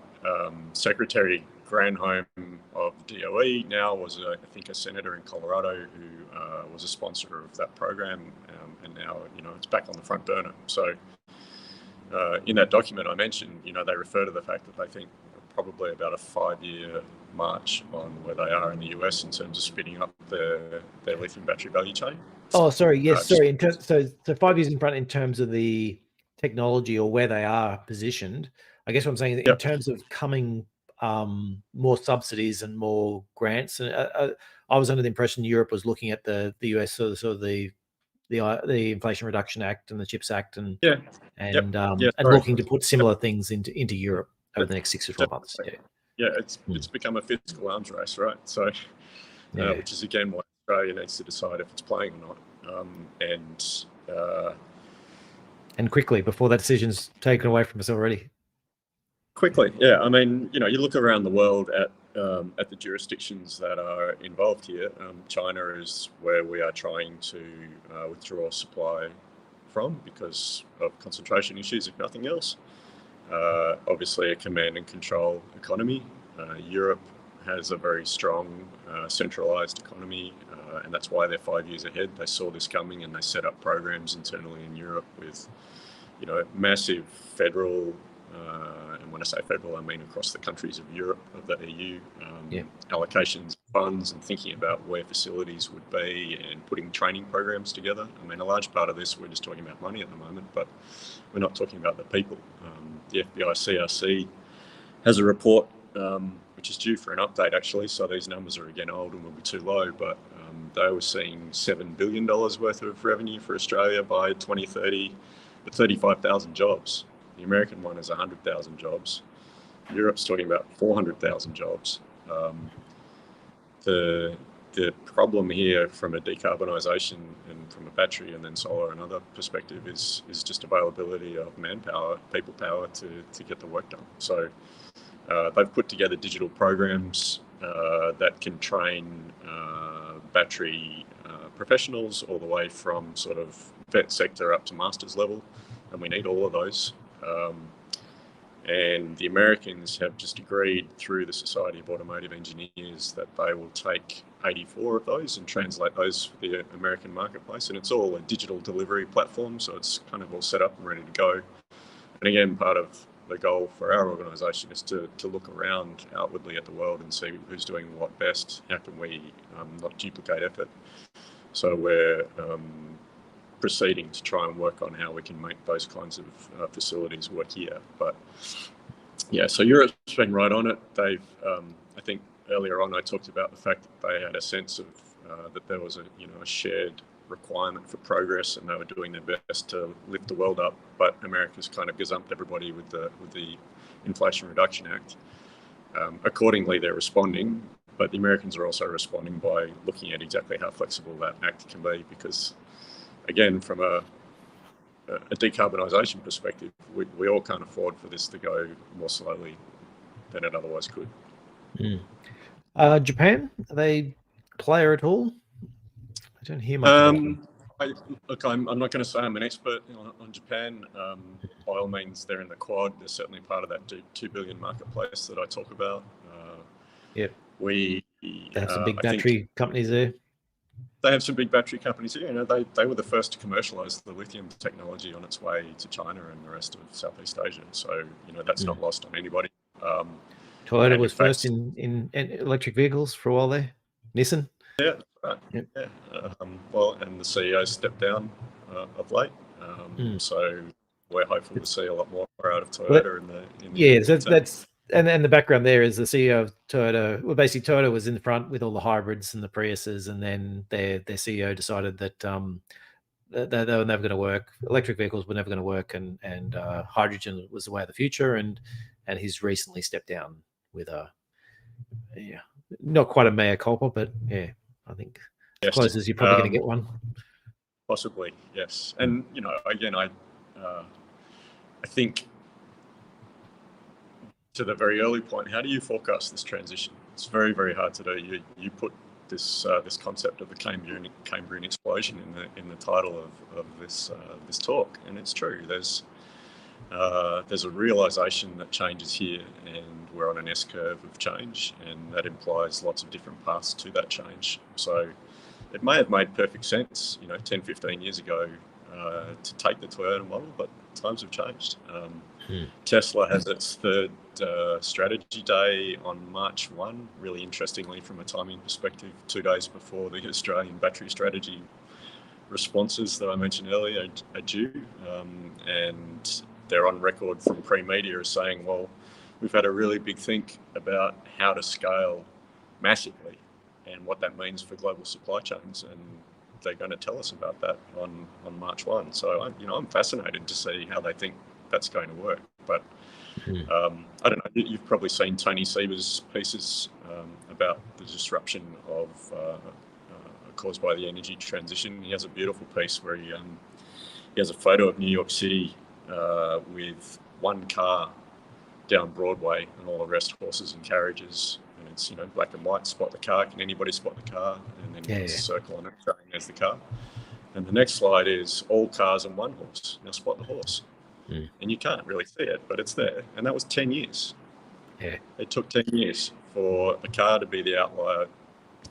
Secretary Granholm of DOE now was, I think, a senator in Colorado who was a sponsor of that program, and now it's back on the front burner. So in that document I mentioned, they refer to the fact that they think probably about a 5-year march on where they are in the US in terms of speeding up their lithium battery value chain. Oh, sorry. Yes, sorry. So 5 years in front in terms of the technology or where they are positioned. I guess what I'm saying in terms of coming more subsidies and more grants. And I was under the impression Europe was looking at the US sort of the Inflation Reduction Act and the CHIPS Act and looking to put similar things into Europe over the next 6 to 12 months. It's become a fiscal arms race, right? So, which is again why Australia needs to decide if it's playing or not, and quickly before that decision's taken away from us already. Quickly, yeah. I mean, you look around the world at the jurisdictions that are involved here. China is where we are trying to withdraw supply from because of concentration issues, if nothing else. Obviously, a command and control economy. Europe has a very strong centralized economy, and that's why they're 5 years ahead. They saw this coming and they set up programs internally in Europe with, massive federal. And when I say federal, I mean across the countries of Europe, of the EU, allocations, funds, and thinking about where facilities would be and putting training programs together. I mean, a large part of this, we're just talking about money at the moment, but we're not talking about the people. The FBI CRC has a report which is due for an update, actually, so these numbers are again old and will be too low, but they were seeing $7 billion worth of revenue for Australia by 2030, with 35,000 jobs. The American one is 100,000 jobs. Europe's talking about 400,000 jobs. The problem here from a decarbonisation and from a battery and then solar and other perspective is just availability of manpower, people power to get the work done. So they've put together digital programs that can train battery professionals all the way from sort of vet sector up to master's level, and we need all of those. And the Americans have just agreed through the Society of Automotive Engineers that they will take 84 of those and translate those for the American marketplace. And it's all a digital delivery platform, so it's kind of all set up and ready to go. And again, part of the goal for our organisation is to look around outwardly at the world and see who's doing what best. How can we not duplicate effort? So we're proceeding to try and work on how we can make those kinds of facilities work here. But yeah, so Europe's been right on it. They've, I think earlier on I talked about the fact that they had a sense of that there was a shared requirement for progress, and they were doing their best to lift the world up. But America's kind of gazumped everybody with the Inflation Reduction Act. Accordingly, they're responding, but the Americans are also responding by looking at exactly how flexible that act can be, because, again, from a decarbonisation perspective, we all can't afford for this to go more slowly than it otherwise could. Japan, are they player at all? I don't hear much about them. I'm not going to say I'm an expert on Japan. By all means, they're in the Quad. They're certainly part of that 2 billion marketplace that I talk about. Yep. They have some big battery companies there. They have some big battery companies here. They were the first to commercialize the lithium technology on its way to China and the rest of Southeast Asia. So, that's not lost on anybody. Toyota was first in electric vehicles for a while there. Nissan. Yeah. Yep. Yeah. Well, and the CEO stepped down of late. So we're hopeful to see a lot more out of Toyota that's and the background there is the CEO of Toyota. Well, basically, Toyota was in the front with all the hybrids and the Priuses, and then their CEO decided that they were never going to work. Electric vehicles were never going to work, and hydrogen was the way of the future. And he's recently stepped down with not quite a mea culpa, but I think as close as you're probably going to get one. Possibly, yes. And again, I think, to the very early point, how do you forecast this transition? It's very, very hard to do. You put this concept of the Cambrian explosion in the title of this talk, and it's true. There's a realization that change is here, and we're on an S curve of change, and that implies lots of different paths to that change. So it may have made perfect sense, 10, 15 years ago, to take the Toyota model, but times have changed. Tesla has its third strategy day on March 1, really interestingly from a timing perspective, 2 days before the Australian battery strategy responses that I mentioned earlier are due. And they're on record from pre-media as saying, well, we've had a really big think about how to scale massively and what that means for global supply chains, and they're going to tell us about that on March 1. So I'm fascinated to see how they think that's going to work. But I don't know, you've probably seen Tony Sieber's pieces about the disruption caused by the energy transition. He has a beautiful piece where he has a photo of New York City with one car down Broadway and all the rest horses and carriages. And it's, black and white, spot the car. Can anybody spot the car? And then there's a circle on it showing there's the car. And the next slide is all cars and one horse. Now spot the horse. And you can't really see it, but it's there. And that was 10 years. Yeah. It took 10 years for the car to be the outlier,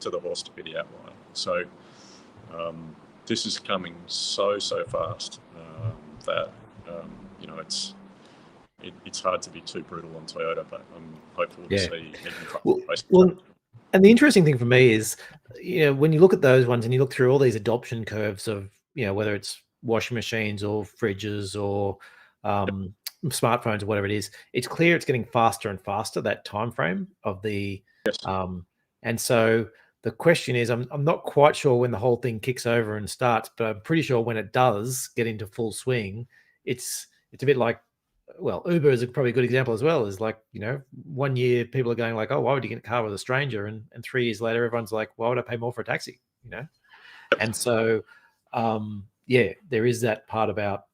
to the horse to be the outlier. So this is coming so fast that, it's hard to be too brutal on Toyota, but I'm hopeful to see. And the interesting thing for me is, when you look at those ones and you look through all these adoption curves of, whether it's washing machines or fridges or smartphones or whatever it is, it's clear it's getting faster and faster, that time frame of the and so the question is, I'm not quite sure when the whole thing kicks over and starts, but I'm pretty sure when it does get into full swing, it's a bit like, well, Uber is probably a good example as well. Is like, 1 year people are going like, oh, why would you get in a car with a stranger? And 3 years later, everyone's like, why would I pay more for a taxi? And so, there is that part about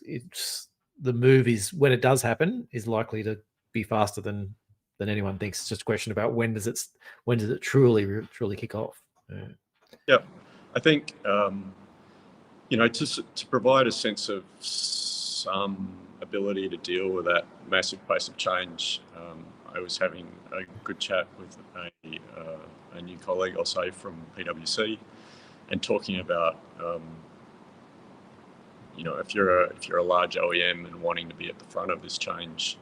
it's the move is, when it does happen, is likely to be faster than anyone thinks. It's just a question about when does it truly kick off. Yeah, I think to provide a sense of some ability to deal with that massive pace of change. I was having a good chat with a new colleague, I'll say, from PwC, and talking about if you're a large OEM and wanting to be at the front of this change,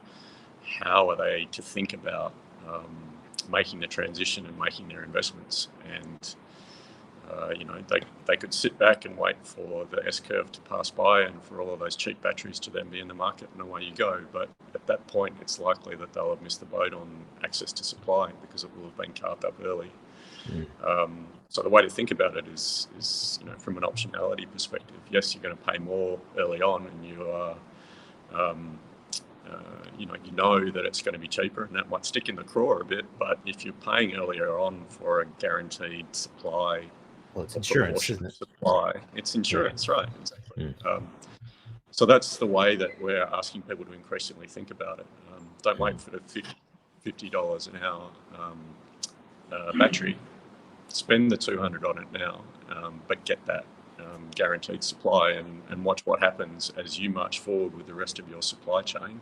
how are they to think about making the transition and making their investments? And they could sit back and wait for the S-curve to pass by and for all of those cheap batteries to then be in the market, and away you go. But at that point, it's likely that they'll have missed the boat on access to supply because it will have been carved up early. So the way to think about it is from an optionality perspective, yes, you're going to pay more early on, and you are, you know that it's going to be cheaper, and that might stick in the craw a bit. But if you're paying earlier on for a guaranteed supply, well, it's insurance, isn't it? Supply, it's insurance, right? Exactly. So that's the way that we're asking people to increasingly think about it. Don't wait for the $50 an hour battery. Spend the $200 on it now, but get that guaranteed supply, and watch what happens as you march forward with the rest of your supply chain.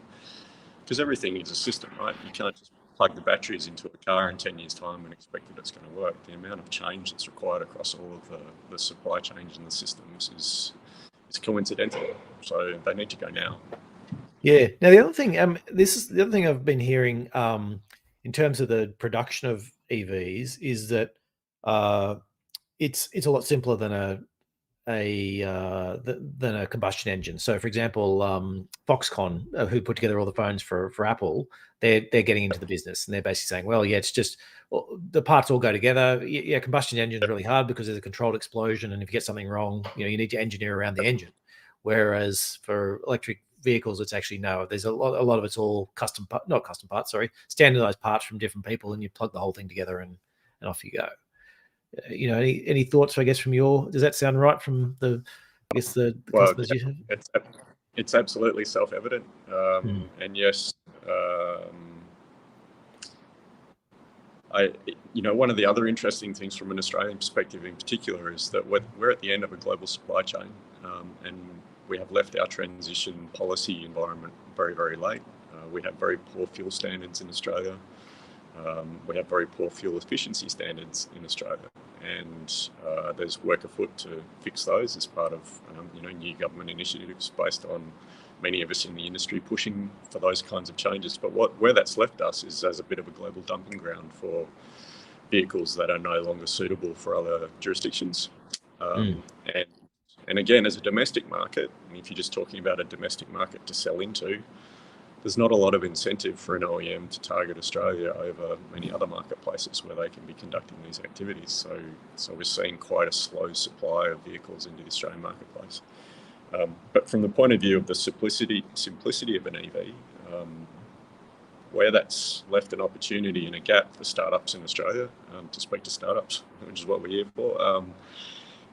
Because everything is a system, right? You can't just plug the batteries into a car in 10 years' time and expect that it's going to work. The amount of change that's required across all of the supply chains and the systems is coincidental. So they need to go now. Yeah. Now the other thing, the other thing I've been hearing in terms of the production of EVs is that it's a lot simpler than a combustion engine. So, for example, Foxconn, who put together all the phones for Apple, they're getting into the business, and they're basically saying, well, yeah, it's just the parts all go together. Yeah, combustion engine is really hard because there's a controlled explosion, and if you get something wrong, you need to engineer around the engine. Whereas for electric vehicles, it's actually there's a lot of it's all standardized parts from different people, and you plug the whole thing together and off you go. Any thoughts, I guess, from does that sound right from the customers you have? It's absolutely self-evident. And yes, one of the other interesting things from an Australian perspective in particular is that we're at the end of a global supply chain, and we have left our transition policy environment very, very late. We have very poor fuel standards in Australia. We have very poor fuel efficiency standards in Australia, and there's work afoot to fix those as part of new government initiatives based on many of us in the industry pushing for those kinds of changes. But where that's left us is as a bit of a global dumping ground for vehicles that are no longer suitable for other jurisdictions. And again, as a domestic market, if you're just talking about a domestic market to sell into, there's not a lot of incentive for an OEM to target Australia over many other marketplaces where they can be conducting these activities. So we're seeing quite a slow supply of vehicles into the Australian marketplace. But from the point of view of the simplicity of an EV, where that's left an opportunity and a gap for startups in Australia, to speak to startups, which is what we're here for,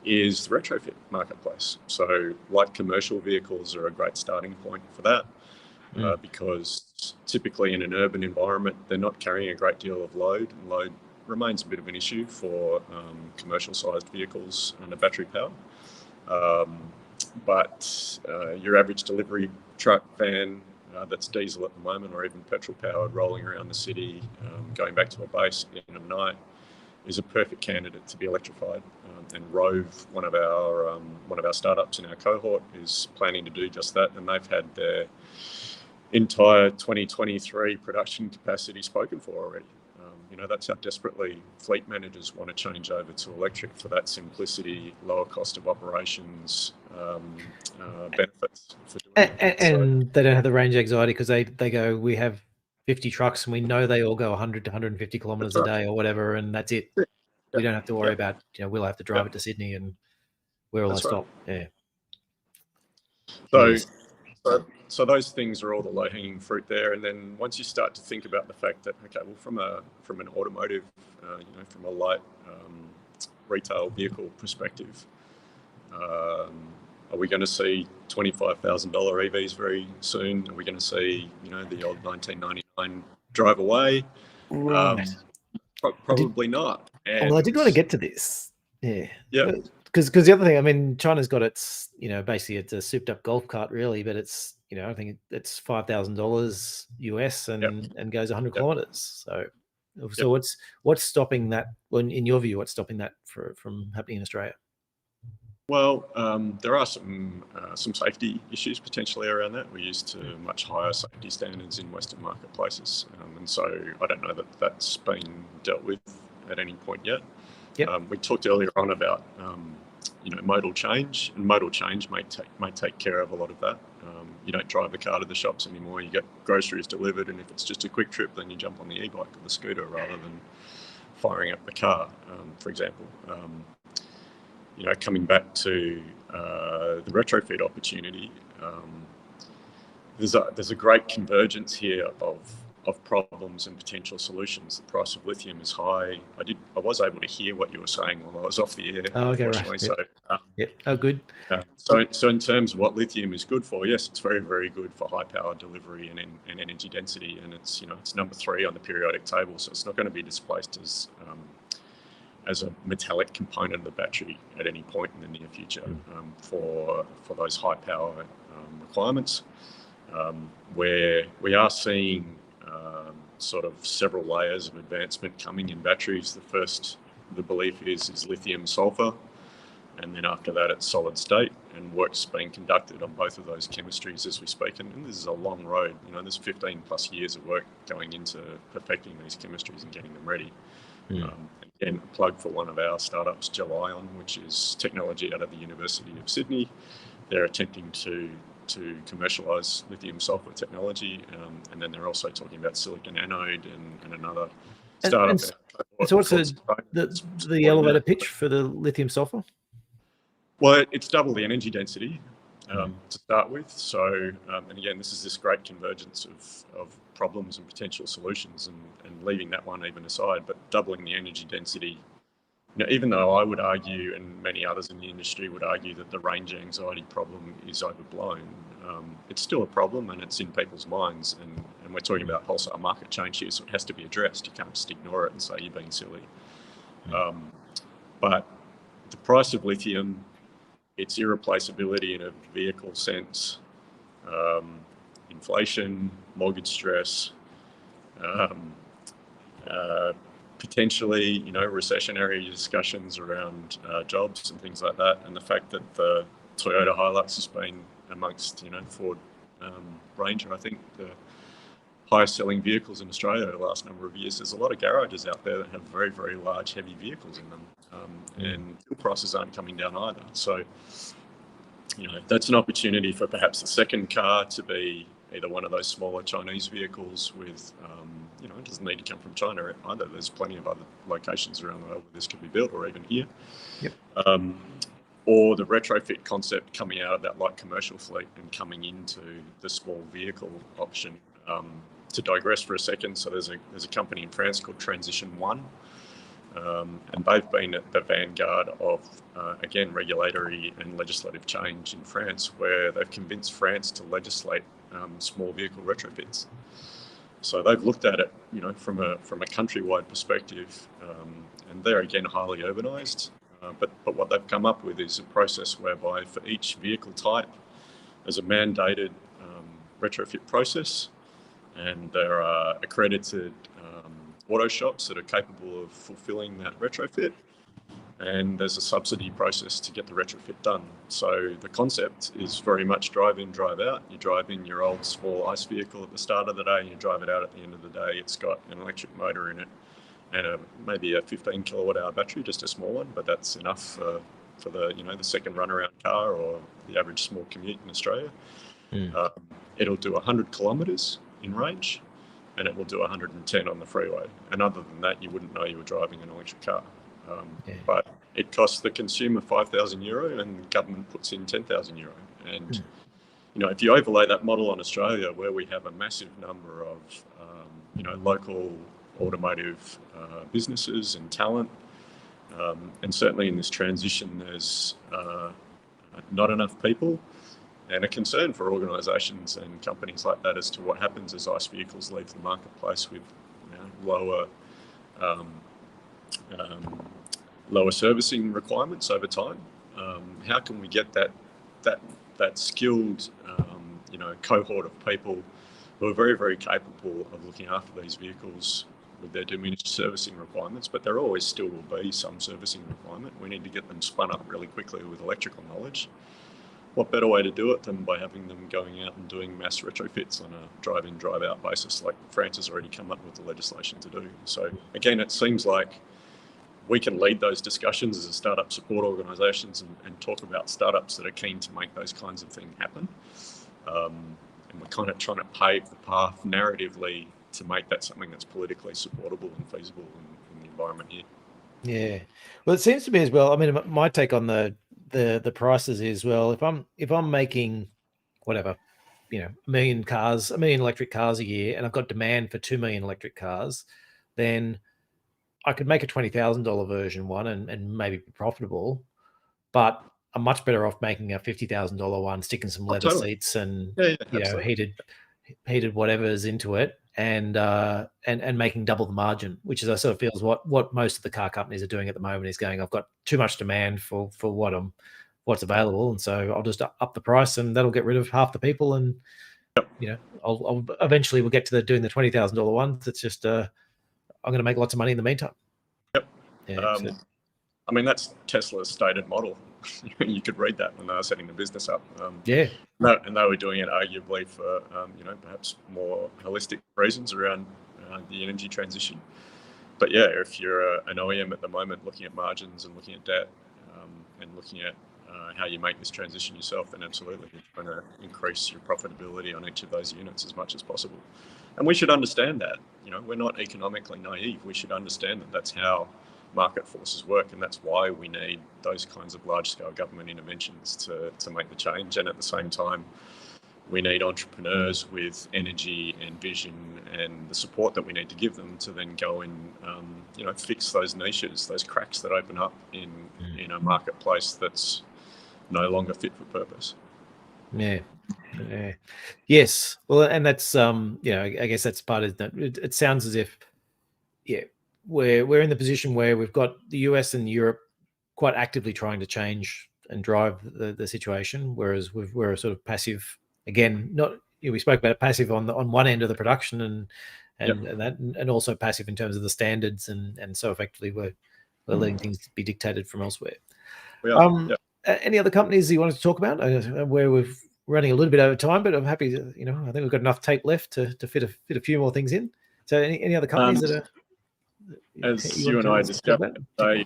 is the retrofit marketplace. So light commercial vehicles are a great starting point for that. Because typically in an urban environment, they're not carrying a great deal of load, and load remains a bit of an issue for commercial-sized vehicles under battery power. But your average delivery truck, van that's diesel at the moment, or even petrol-powered, rolling around the city, going back to a base at the end of the night, is a perfect candidate to be electrified. And Rove, one of our startups in our cohort, is planning to do just that, and they've had their entire 2023 production capacity spoken for already. That's how desperately fleet managers want to change over to electric for that simplicity, lower cost of operations, benefits for doing it. And they don't have the range anxiety because they go, we have 50 trucks and we know they all go 100 to 150 kilometers a day or whatever, and that's it. We don't have to worry about, we'll have to drive it to Sydney and where will I stop? Yeah. So those things are all the low-hanging fruit there, and then once you start to think about the fact that, okay, well, from an automotive, from a light retail vehicle perspective, are we going to see $25,000 EVs very soon? Are we going to see, the old 1999 drive away? Right. Probably not. Well, I did want to get to this. Yeah. Yeah. Because the other thing, I mean, China's got its, basically it's a souped up golf cart really, but it's, I think it's $5,000 US and goes 100 kilometers. So what's stopping that? Well, in your view, what's stopping that from happening in Australia? Well, there are some safety issues potentially around that. We're used to much higher safety standards in Western marketplaces, and so I don't know that that's been dealt with at any point yet. Yep. We talked earlier on about modal change, and modal change may take care of a lot of that. You don't drive the car to the shops anymore. You get groceries delivered, and if it's just a quick trip, then you jump on the e-bike or the scooter rather than firing up the car, for example. Coming back to the retrofit opportunity, there's a great convergence here of problems and potential solutions. The price of lithium is high. I was able to hear what you were saying while I was off the air. Oh, okay, right. Yep. Oh, good. So in terms of what lithium is good for, yes, it's very, very good for high power delivery and energy density, and it's number 3 on the periodic table, so it's not going to be displaced as a metallic component of the battery at any point in the near future for those high power requirements. Where we are seeing sort of several layers of advancement coming in batteries. The first, the belief is lithium sulfur, and then after that it's solid state, and work's being conducted on both of those chemistries as we speak. And this is a long road. There's 15 plus years of work going into perfecting these chemistries and getting them ready. Again, a plug for one of our startups, Gelion, which is technology out of the University of Sydney. They're attempting to commercialise lithium sulfur technology, and then they're also talking about silicon anode and another startup. So what's the elevator pitch for the lithium sulfur? Well, it's double the energy density to start with. So, and again, this is this great convergence of problems and potential solutions, and leaving that one even aside, but doubling the energy density. Even though I would argue, and many others in the industry would argue, that the range anxiety problem is overblown, it's still a problem, and it's in people's minds, and we're talking about wholesale market change here, so it has to be addressed. You can't just ignore it and say you're being silly. But the price of lithium, its irreplaceability in a vehicle sense, inflation, mortgage stress, potentially, recessionary discussions around jobs and things like that, and the fact that the Toyota Hilux has been amongst, Ford Ranger, I think, the highest selling vehicles in Australia over the last number of years. There's a lot of garages out there that have very, very large, heavy vehicles in them, and fuel prices aren't coming down either. So, that's an opportunity for perhaps the second car to be either one of those smaller Chinese vehicles with, it doesn't need to come from China either. There's plenty of other locations around the world where this could be built, or even here. Yep. Or the retrofit concept coming out of that light commercial fleet and coming into the small vehicle option. To digress for a second, so there's a company in France called Transition One, and they've been at the vanguard of, again, regulatory and legislative change in France, where they've convinced France to legislate small vehicle retrofits. So they've looked at it, from a countrywide perspective, and they're again highly urbanised. But what they've come up with is a process whereby for each vehicle type, there's a mandated retrofit process, and there are accredited auto shops that are capable of fulfilling that retrofit, and there's a subsidy process to get the retrofit done. So the concept is very much drive in, drive out. You drive in your old small ICE vehicle at the start of the day, and you drive it out at the end of the day. It's got an electric motor in it and maybe a 15 kilowatt hour battery, just a small one, but that's enough for the the second runaround car or the average small commute in Australia. It'll do 100 kilometres in range, and it will do 110 on the freeway. And other than that, you wouldn't know you were driving an electric car. But it costs the consumer €5,000, and the government puts in €10,000. And if you overlay that model on Australia, where we have a massive number of local automotive businesses and talent, and certainly in this transition, there's not enough people, and a concern for organisations and companies like that as to what happens as ICE vehicles leave the marketplace with lower servicing requirements over time. How can we get that skilled cohort of people who are very, very capable of looking after these vehicles with their diminished servicing requirements, but there always still will be some servicing requirement. We need to get them spun up really quickly with electrical knowledge. What better way to do it than by having them going out and doing mass retrofits on a drive-in, drive-out basis, like France has already come up with the legislation to do. So again, it seems like we can lead those discussions as a startup support organisations and talk about startups that are keen to make those kinds of things happen. And we're kind of trying to pave the path narratively to make that something that's politically supportable and feasible in the environment here. Yeah. Well, it seems to me as well. I mean, my take on the prices is, well, if I'm making whatever, you know, 1 million electric cars a year, and I've got demand for 2 million electric cars, then I could make a $20,000 version one and maybe be profitable, but I'm much better off making a $50,000 one, sticking some leather seats and you know, heated whatever's into it, and making double the margin, which is, I sort of feels what most of the car companies are doing at the moment, is going, I've got too much demand for what's available, and so I'll just up the price, and that'll get rid of half the people, and you know, I'll eventually we'll get to doing the $20,000 ones. It's just I'm going to make lots of money in the meantime. Yep. Yeah, I mean, that's Tesla's stated model. You could read that when they were setting the business up. Yeah. No, and they were doing it arguably for, you know, perhaps more holistic reasons around the energy transition. But yeah, if you're an OEM at the moment looking at margins and looking at debt and looking at how you make this transition yourself, then absolutely you're trying to increase your profitability on each of those units as much as possible. And we should understand that. You know, we're not economically naive. We should understand that that's how market forces work, and that's why we need those kinds of large-scale government interventions to make the change. And at the same time, we need entrepreneurs with energy and vision and the support that we need to give them to then go and you know, fix those niches, those cracks that open up in a marketplace that's no longer fit for purpose. Yeah. Yes. Well, and that's you know, I guess that's part of that. It sounds as if, yeah, we're in the position where we've got the US and Europe quite actively trying to change and drive the situation, whereas we're sort of passive. Again, not, you know, we spoke about passive on one end of the production and also passive in terms of the standards, and so effectively we're letting things be dictated from elsewhere. Any other companies you wanted to talk about? Where we're running a little bit over time, but I'm happy to, you know, I think we've got enough tape left to fit a few more things in. So any other companies that are, as you and I discussed today,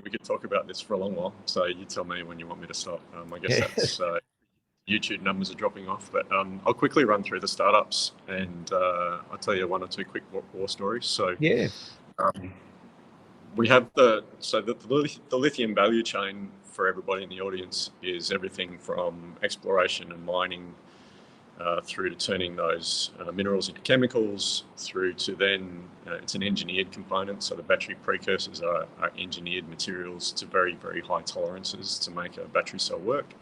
we could talk about this for a long while. So you tell me when you want me to stop. I guess that's YouTube numbers are dropping off, but I'll quickly run through the startups, and I'll tell you one or two quick war stories. So we have the lithium value chain for everybody in the audience is everything from exploration and mining through to turning those minerals into chemicals, through to then it's an engineered component. So the battery precursors are engineered materials to very, very high tolerances to make a battery cell work.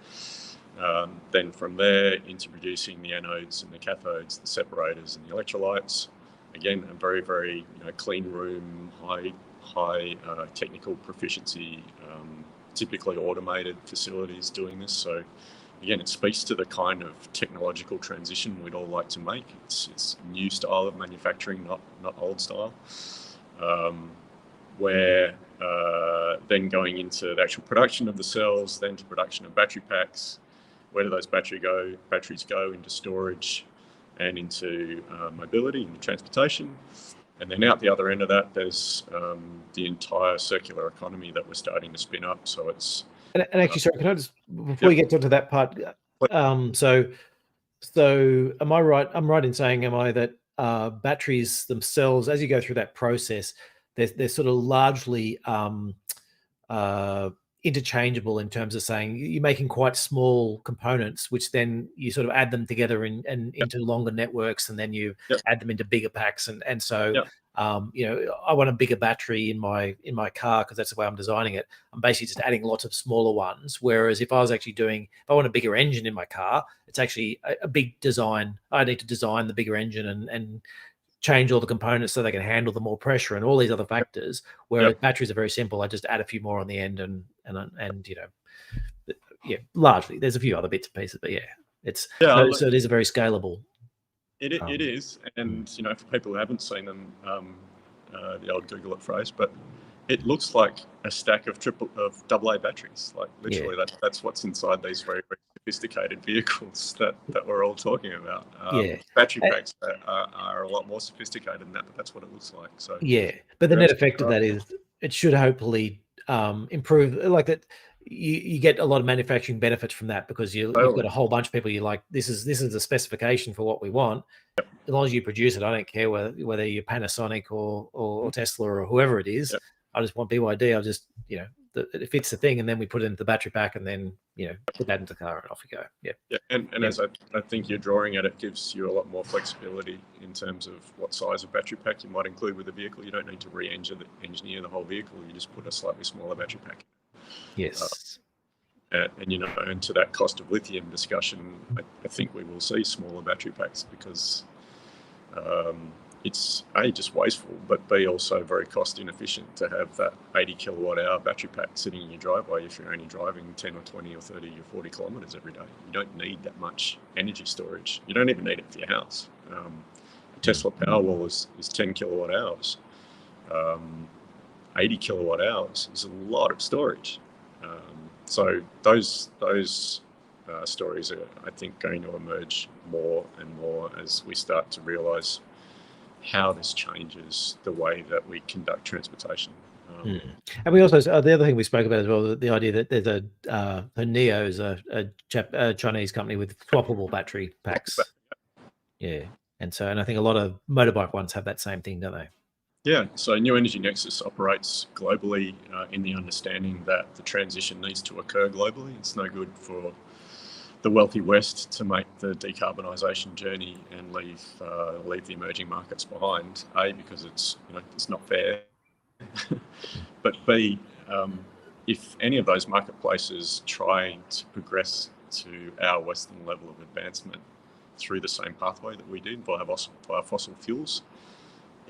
Then from there into producing the anodes and the cathodes, the separators and the electrolytes. Again, a very, very clean room, high technical proficiency, typically automated facilities doing this. So again, it speaks to the kind of technological transition we'd all like to make. It's new style of manufacturing, not old style. Where then going into the actual production of the cells, then to production of battery packs. Where do those batteries go? Into storage and into mobility and transportation. And then out the other end of that, there's the entire circular economy that we're starting to spin up. So it's and actually, sorry, can I just, before you get to that part, so am I right? I'm right in saying, am I, that batteries themselves, as you go through that process, they're sort of largely interchangeable in terms of saying you're making quite small components, which then you sort of add them together and into longer networks, and then you add them into bigger packs, and so I want a bigger battery in my car because that's the way I'm designing it. I'm basically just adding lots of smaller ones. Whereas if I was actually if I want a bigger engine in my car, it's actually a big design. I need to design the bigger engine and change all the components so they can handle the more pressure and all these other factors. Whereas batteries are very simple. I just add a few more on the end and largely there's a few other bits and pieces, but so it is a very scalable. It is, and for people who haven't seen them, the old Google it phrase, but it looks like a stack of AA batteries. Like literally, that's what's inside these very, very sophisticated vehicles that we're all talking about. Battery packs are a lot more sophisticated than that, but that's what it looks like. So but the net effect of that is it should hopefully improve, like that. You get a lot of manufacturing benefits from that, because you've got a whole bunch of people. You're like, this is the specification for what we want. As long as you produce it, I don't care whether you're Panasonic or Tesla or whoever it is. Yep. I just want BYD. I'll just, it fits the thing, and then we put it into the battery pack, and then put that into the car, and off you go. Yeah, and as I think you're drawing at, it gives you a lot more flexibility in terms of what size of battery pack you might include with the vehicle. You don't need to engineer the whole vehicle. You just put a slightly smaller battery pack. Yes. And to that cost of lithium discussion, I think we will see smaller battery packs, because it's A, just wasteful, but B, also very cost inefficient to have that 80 kilowatt hour battery pack sitting in your driveway if you're only driving 10 or 20 or 30 or 40 kilometers every day. You don't need that much energy storage. You don't even need it for your house. A Tesla Powerwall is 10 kilowatt hours. 80 kilowatt hours is a lot of storage. So those stories are, I think, going to emerge more and more as we start to realise how this changes the way that we conduct transportation. And we also, the other thing we spoke about as well, the idea that there's NEO is a Chinese company with swappable battery packs. Yeah, and I think a lot of motorbike ones have that same thing, don't they? Yeah, so New Energy Nexus operates globally in the understanding that the transition needs to occur globally. It's no good for the wealthy West to make the decarbonisation journey and leave the emerging markets behind. A, because it's not fair, but B, if any of those marketplaces try to progress to our Western level of advancement through the same pathway that we did via fossil fuels,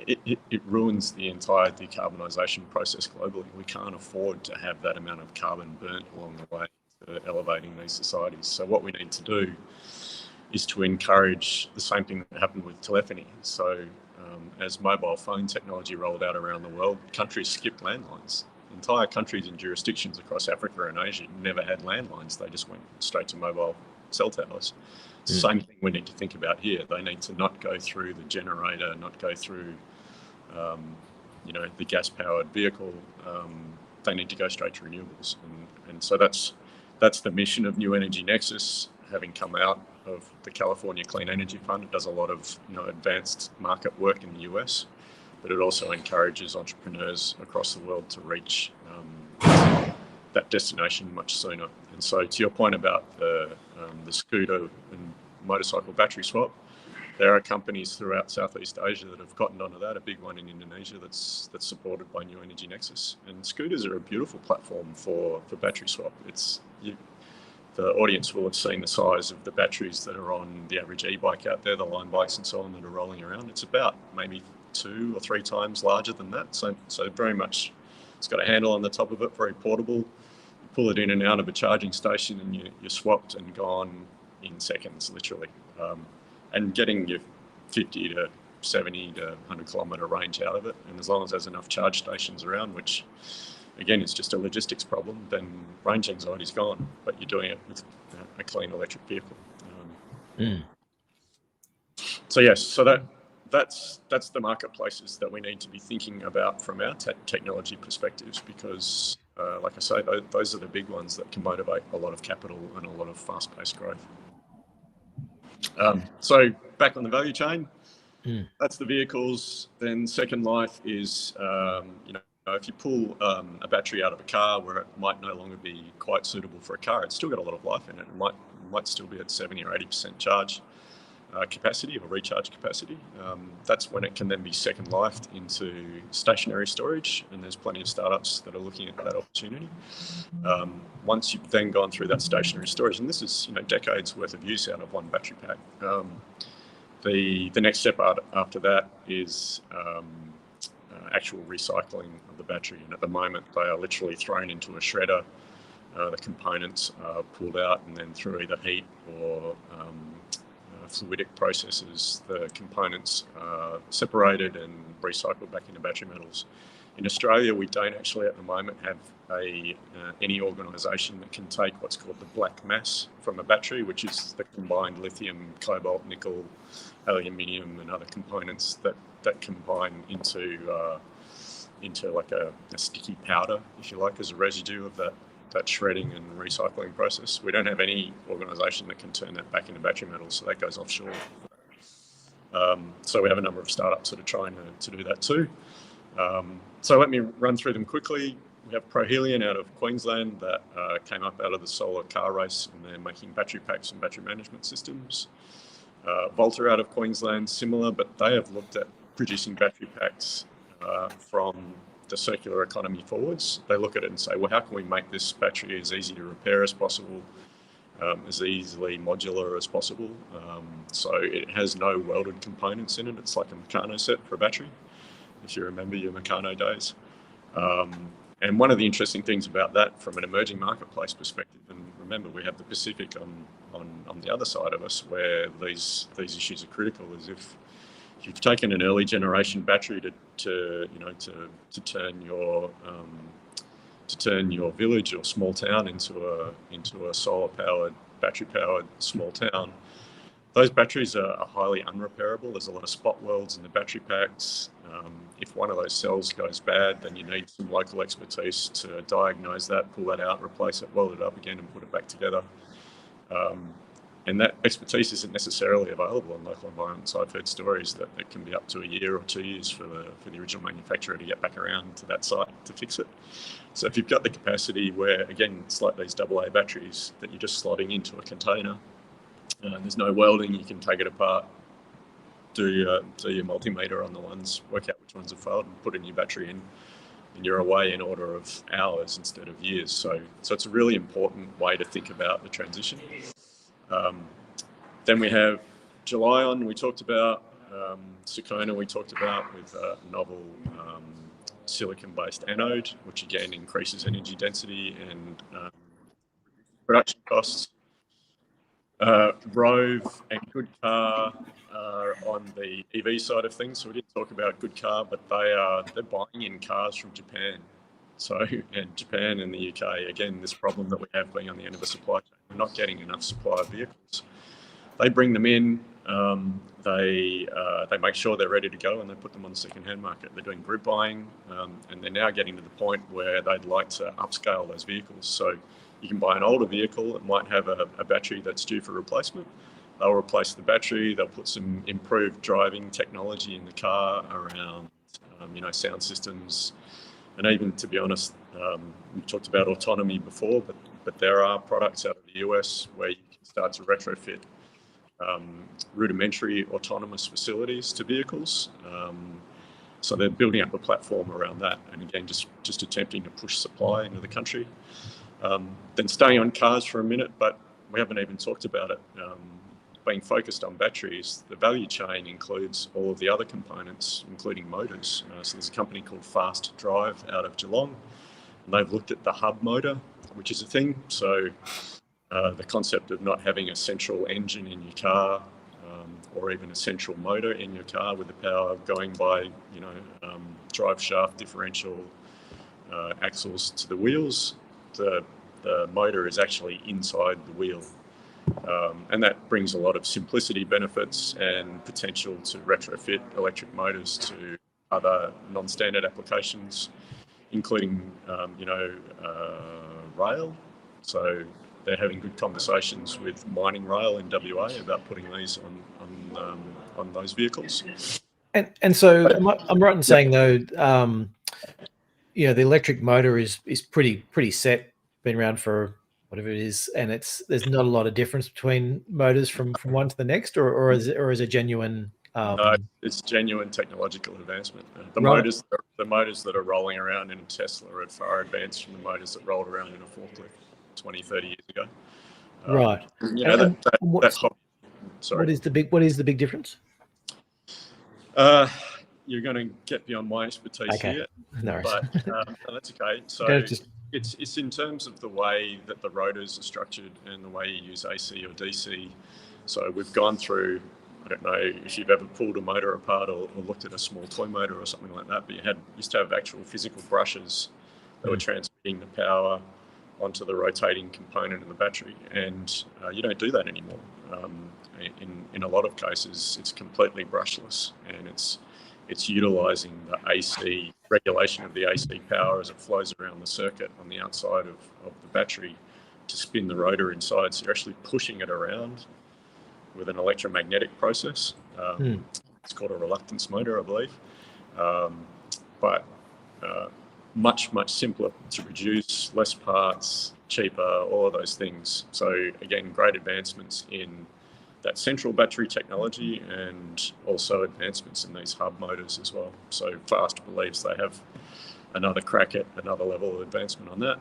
it ruins the entire decarbonisation process globally. We can't afford to have that amount of carbon burnt along the way to elevating these societies. So what we need to do is to encourage the same thing that happened with telephony. So as mobile phone technology rolled out around the world, countries skipped landlines. Entire countries and jurisdictions across Africa and Asia never had landlines. They just went straight to mobile cell towers. Same thing we need to think about here. They need to not go through the generator, not go through, the gas-powered vehicle. They need to go straight to renewables, and so that's the mission of New Energy Nexus, having come out of the California Clean Energy Fund. It does a lot of advanced market work in the US, but it also encourages entrepreneurs across the world to reach that destination much sooner. And so, to your point about the scooter and motorcycle battery swap, there are companies throughout Southeast Asia that have gotten onto that. A big one in Indonesia that's supported by New Energy Nexus. And scooters are a beautiful platform for battery swap. The audience will have seen the size of the batteries that are on the average e-bike out there, the line bikes and so on that are rolling around. It's about maybe 2 or 3 times larger than that. So very much, it's got a handle on the top of it, very portable. You pull it in and out of a charging station and you're swapped and gone in seconds, literally. And getting your 50 to 70 to 100 kilometre range out of it. And as long as there's enough charge stations around, which again, it's just a logistics problem, then range anxiety's gone, but you're doing it with a clean electric vehicle. So yes, so that's the marketplaces that we need to be thinking about from our technology perspectives, because like I say, those are the big ones that can motivate a lot of capital and a lot of fast-paced growth. So back on the value chain, that's the vehicles. Then second life is, if you pull a battery out of a car where it might no longer be quite suitable for a car, it's still got a lot of life in it. It might still be at 70 or 80% charge capacity or recharge capacity. That's when it can then be second lifed into stationary storage, and there's plenty of startups that are looking at that opportunity. Once you've then gone through that stationary storage, and this is decades worth of use out of one battery pack, the next step after that is actual recycling of the battery. And at the moment, they are literally thrown into a shredder. The components are pulled out, and then through either heat or fluidic processes, the components are separated and recycled back into battery metals. In Australia, we don't actually at the moment have any organisation that can take what's called the black mass from a battery, which is the combined lithium, cobalt, nickel, aluminium and other components that combine into into like a sticky powder, if you like, as a residue of that shredding and recycling process. We don't have any organisation that can turn that back into battery metals, so that goes offshore. So we have a number of startups that are trying to do that too. So let me run through them quickly. We have Prohelion out of Queensland that came up out of the solar car race, and they're making battery packs and battery management systems. Volta out of Queensland, similar, but they have looked at producing battery packs from the circular economy forwards. They look at it and say, well, how can we make this battery as easy to repair as possible, as easily modular as possible? So it has no welded components in it. It's like a Meccano set for a battery, if you remember your Meccano days. And one of the interesting things about that from an emerging marketplace perspective, and remember we have the Pacific on the other side of us where these issues are critical, is if you've taken an early generation battery to turn your village or small town into a solar powered, battery powered small town, those batteries are highly unrepairable. There's a lot of spot welds in the battery packs. If one of those cells goes bad, then you need some local expertise to diagnose that, pull that out, replace it, weld it up again and put it back together. And that expertise isn't necessarily available in local environments. I've heard stories that it can be up to a year or 2 years for the original manufacturer to get back around to that site to fix it. So if you've got the capacity where, again, it's like these AA batteries that you're just slotting into a container, there's no welding, you can take it apart, do your multimeter on the ones, work out which ones have failed and put a new battery in, and you're away in order of hours instead of years. So it's a really important way to think about the transition. Then we have Gelion, we talked about, Sukona we talked about with a novel silicon-based anode, which again increases energy density and production costs. Rove and Good Car are on the EV side of things, so we didn't talk about Good Car, but they're buying in cars from Japan. So, and Japan and the UK, again, this problem that we have being on the end of the supply chain, we're not getting enough supply of vehicles. They bring them in, they make sure they're ready to go, and they put them on the second-hand market. They're doing group buying, and they're now getting to the point where they'd like to upscale those vehicles. So you can buy an older vehicle, it might have a battery that's due for replacement. They'll replace the battery, they'll put some improved driving technology in the car around, sound systems. And even, to be honest, we talked about autonomy before, but there are products out of the US where you can start to retrofit rudimentary autonomous facilities to vehicles. So they're building up a platform around that, and again, just attempting to push supply into the country. Then staying on cars for a minute, but we haven't even talked about it. Being focused on batteries, the value chain includes all of the other components, including motors. So there's a company called Fast Drive out of Geelong, and they've looked at the hub motor, which is a thing. So the concept of not having a central engine in your car, or even a central motor in your car with the power going by, drive shaft differential axles to the wheels. The motor is actually inside the wheel. And that brings a lot of simplicity benefits and potential to retrofit electric motors to other non-standard applications, including, rail. So they're having good conversations with mining rail in WA about putting these on those vehicles. And so I'm right in saying though, the electric motor is pretty set, been around for whatever it is, and there's not a lot of difference between motors from one to the next, or is it genuine? No, it's genuine technological advancement. The Right. motors that are rolling around in a Tesla are far advanced from the motors that rolled around in a forklift 20, 30 years ago. Right. Sorry. What is the big difference? You're going to get beyond my expertise here, no, but that's okay. So it's in terms of the way that the rotors are structured and the way you use AC or DC. So we've gone through, I don't know if you've ever pulled a motor apart or looked at a small toy motor or something like that, but used to have actual physical brushes that were transmitting the power onto the rotating component of the battery, and you don't do that anymore. In a lot of cases, it's completely brushless, and it's it's utilizing the AC regulation of the AC power as it flows around the circuit on the outside of the battery to spin the rotor inside. So you're actually pushing it around with an electromagnetic process. It's called a reluctance motor, I believe. But much simpler to produce, less parts, cheaper, all of those things. So again, great advancements in that central battery technology and also advancements in these hub motors as well. So Fast believes they have another crack at another level of advancement on that.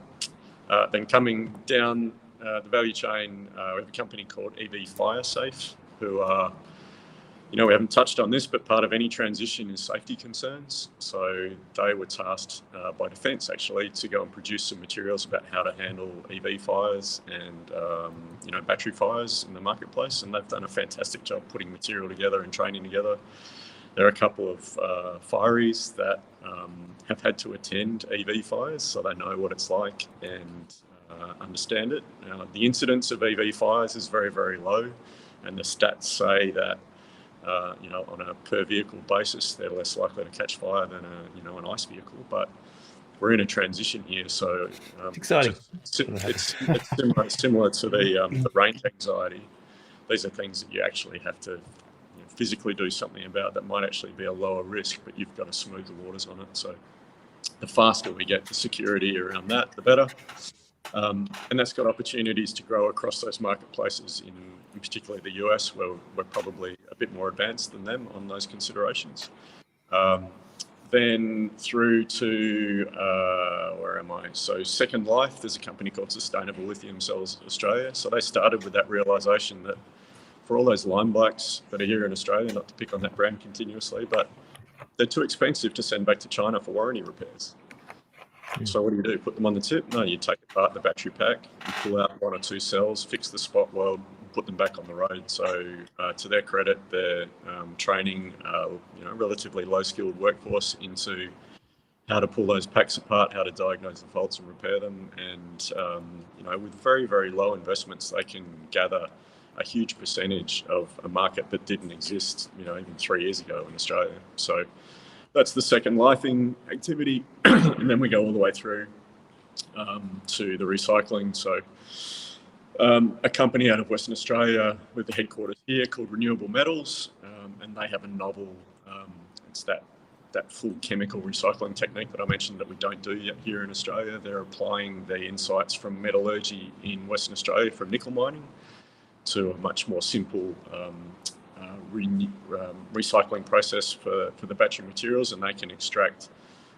Then coming down the value chain, we have a company called EV FireSafe, who are, we haven't touched on this, but part of any transition is safety concerns. So they were tasked by Defence actually to go and produce some materials about how to handle EV fires and battery fires in the marketplace, and they've done a fantastic job putting material together and training together. There are a couple of fireys that have had to attend EV fires, so they know what it's like and understand it. The incidence of EV fires is very, very low, and the stats say that on a per vehicle basis, they're less likely to catch fire than an ICE vehicle. But we're in a transition here, so it's exciting. It's similar to the range anxiety. These are things that you actually have to physically do something about that might actually be a lower risk, but you've got to smooth the waters on it. So the faster we get the security around that, the better. And that's got opportunities to grow across those marketplaces in particularly the US, where we're probably a bit more advanced than them on those considerations. Then through to, where am I? So Second Life, there's a company called Sustainable Lithium Cells Australia. So they started with that realisation that for all those Lime bikes that are here in Australia, not to pick on that brand continuously, but they're too expensive to send back to China for warranty repairs. So what do? Put them on the tip? No, you take apart the battery pack, you pull out one or two cells, fix the spot weld, put them back on the road. So to their credit, they're training relatively low-skilled workforce into how to pull those packs apart, how to diagnose the faults and repair them. And with very, very low investments, they can gather a huge percentage of a market that didn't exist, even 3 years ago in Australia. So that's the Second Lifing activity. And then we go all the way through to the recycling. So a company out of Western Australia with the headquarters here called Renewable Metals, and they have a novel, it's that full chemical recycling technique that I mentioned that we don't do yet here in Australia. They're applying the insights from metallurgy in Western Australia from nickel mining to a much more simple recycling process for the battery materials, and they can extract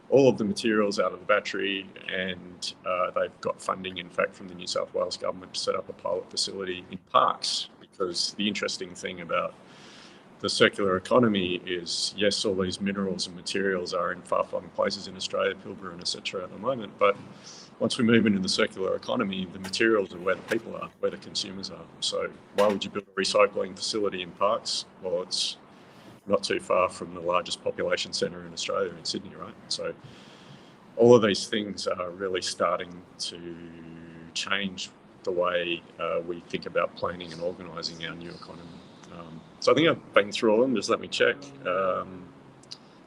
all of the materials out of the battery, and they've got funding, in fact, from the New South Wales government to set up a pilot facility in Parks, because the interesting thing about the circular economy is, yes, all these minerals and materials are in far-flung places in Australia, Pilbara and etc. at the moment, but once we move into the circular economy, the materials are where the people are, where the consumers are. So why would you build a recycling facility in Parks? Well, it's not too far from the largest population centre in Australia, in Sydney, right? So all of these things are really starting to change the way we think about planning and organising our new economy. So I think I've been through all of them, just let me check.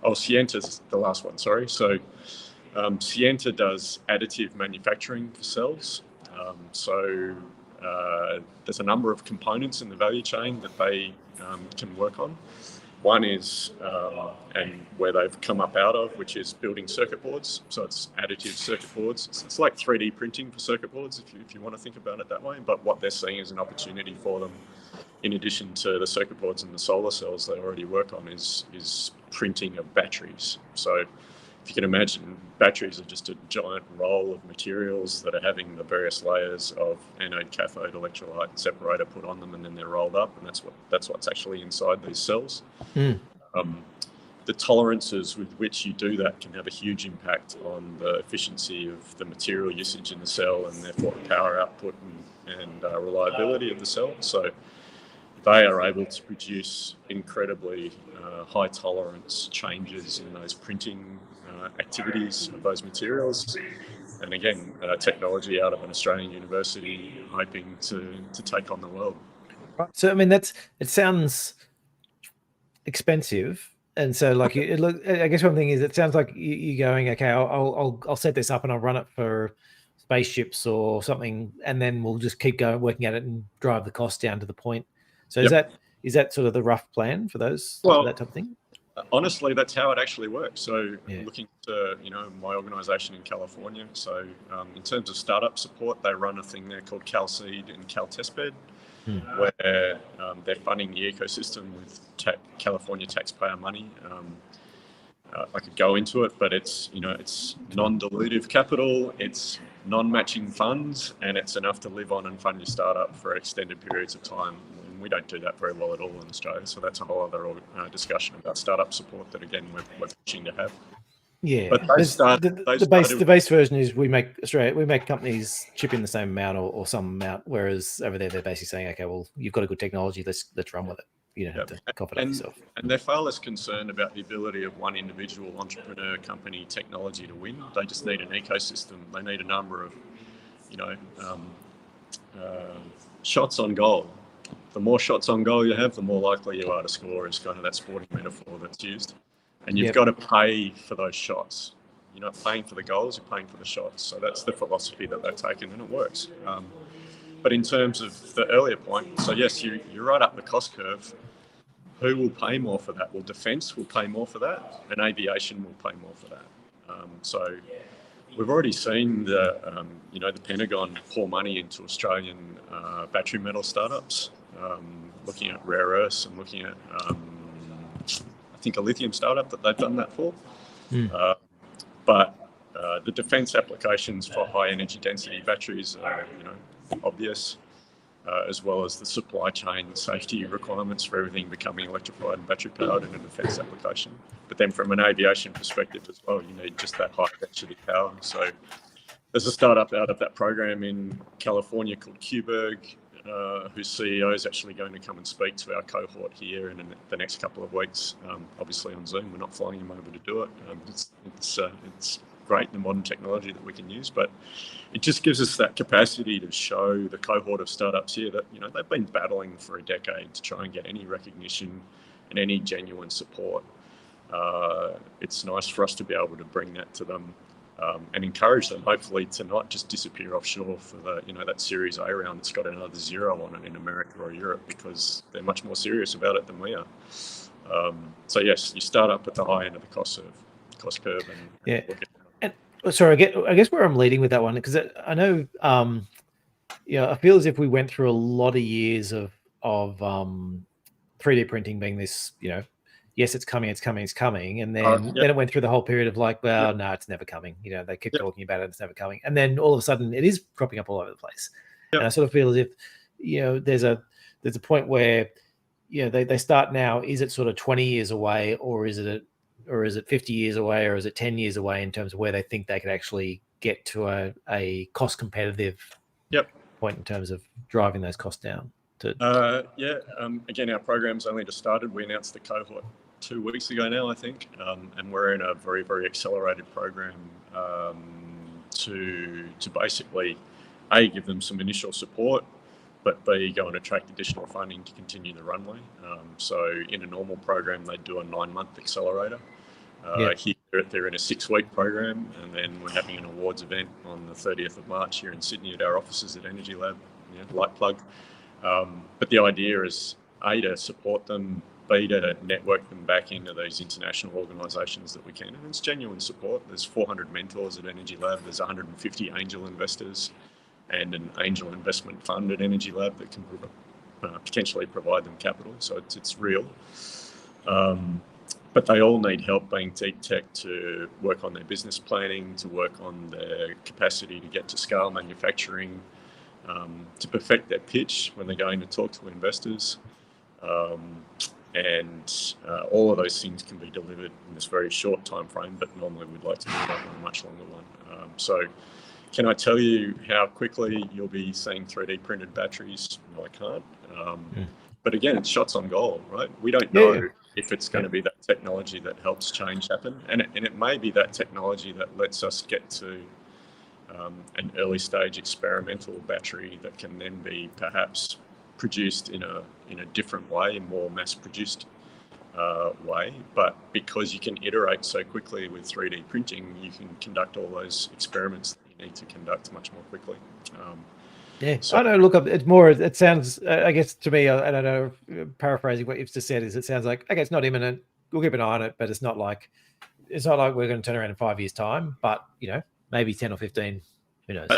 Scienta's the last one, sorry. So Scienta does additive manufacturing for cells. There's a number of components in the value chain that they can work on. One is, and where they've come up out of, which is building circuit boards. So it's additive circuit boards. It's like 3D printing for circuit boards, if you want to think about it that way. But what they're seeing is an opportunity for them, in addition to the circuit boards and the solar cells they already work on, is printing of batteries. So if you can imagine, batteries are just a giant roll of materials that are having the various layers of anode, cathode, electrolyte, and separator put on them, and then they're rolled up, and that's what's actually inside these cells. The tolerances with which you do that can have a huge impact on the efficiency of the material usage in the cell, and therefore the power output and reliability of the cell. So they are able to produce incredibly high tolerance changes in those printing activities of those materials. And again, technology out of an Australian university hoping to take on the world. So, I mean, it sounds expensive, And so, like, I guess one thing is, it sounds like you're going, okay, I'll set this up and I'll run it for spaceships or something, and then we'll just keep going, working at it, and drive the cost down to the point. So is that sort of the rough plan for those, for that type of thing? Honestly, that's how it actually works. So looking to, my organisation in California. So in terms of startup support, they run a thing there called CalSeed and CalTestbed, where they're funding the ecosystem with California taxpayer money. I could go into it, but it's non-dilutive capital, it's non-matching funds, and it's enough to live on and fund your startup for extended periods of time. And we don't do that very well at all in Australia, so that's a whole other discussion about startup support that, again, we're pushing to have. Yeah, but the base version is we make companies chip in the same amount or some amount, whereas over there they're basically saying, okay, well, you've got a good technology, let's run with it. You don't have to cough it up yourself. And they're far less concerned about the ability of one individual entrepreneur, company, technology to win. They just need an ecosystem. They need a number of, shots on goal. The more shots on goal you have, the more likely you are to score, is kind of that sporting metaphor that's used. And you've got to pay for those shots. You're not paying for the goals, you're paying for the shots. So that's the philosophy that they've taken, and it works. But in terms of the earlier point, so yes, you're right up the cost curve. Who will pay more for that? Well, defence will pay more for that, and aviation will pay more for that. So we've already seen the Pentagon pour money into Australian battery metal startups, looking at rare earths and looking at, I think, a lithium startup that they've done that for. But the defence applications for high energy density batteries are, obvious, as well as the supply chain safety requirements for everything becoming electrified and battery powered in a defence application. But then from an aviation perspective as well, you need just that high density power. So there's a startup out of that program in California called Kirk, whose CEO is actually going to come and speak to our cohort here in the next couple of weeks, obviously on Zoom. We're not flying him over to do it. It's great, the modern technology that we can use, but it just gives us that capacity to show the cohort of startups here that, they've been battling for a decade to try and get any recognition and any genuine support. It's nice for us to be able to bring that to them, and encourage them, hopefully, to not just disappear offshore for the, that Series A round that's got another zero on it in America or Europe, because they're much more serious about it than we are. So yes, you start up at the high end of the cost curve, and sorry, I guess where I'm leading with that one, because I know, I feel as if we went through a lot of years of 3D printing being this, yes, it's coming, and then it went through the whole period of like, well, no, it's never coming. They keep talking about it, it's never coming, and then all of a sudden, it is cropping up all over the place. And I sort of feel as if, there's a point where, they start now. Is it sort of 20 years away, or is it 50 years away, or is it 10 years away in terms of where they think they could actually get to a cost competitive point in terms of driving those costs down? Again, our program's only just started. We announced the cohort 2 weeks ago now, I think, and we're in a very, very accelerated program to basically, A, give them some initial support, but B, go and attract additional funding to continue the runway. So in a normal program, they do a 9-month accelerator. Here they're in a 6-week program, and then we're having an awards event on the 30th of March here in Sydney at our offices at Energy Lab, light plug. But the idea is, A, to support them, B, to network them back into these international organisations that we can. And it's genuine support. There's 400 mentors at Energy Lab. There's 150 angel investors and an angel investment fund at Energy Lab that can potentially provide them capital. So it's real. But they all need help being deep tech to work on their business planning, to work on their capacity to get to scale manufacturing, to perfect their pitch when they're going to talk to investors. And all of those things can be delivered in this very short time frame, but normally we'd like to do that on a much longer one. So can I tell you how quickly you'll be seeing 3D printed batteries? No, I can't. But again, it's shots on goal, right? We don't know if it's going to be that technology that helps change happen. And it may be that technology that lets us get to an early stage experimental battery that can then be perhaps produced in a different way, more mass produced. way, but because you can iterate so quickly with 3D printing, you can conduct all those experiments that you need to conduct much more quickly. Yeah, so, I know. Look, it's more. It sounds, I guess, to me, I don't know. Paraphrasing what you've just said, is it sounds like, okay, it's not imminent. We'll keep an eye on it, but it's not like we're going to turn around in 5 years' time. But maybe 10 or 15. Who knows?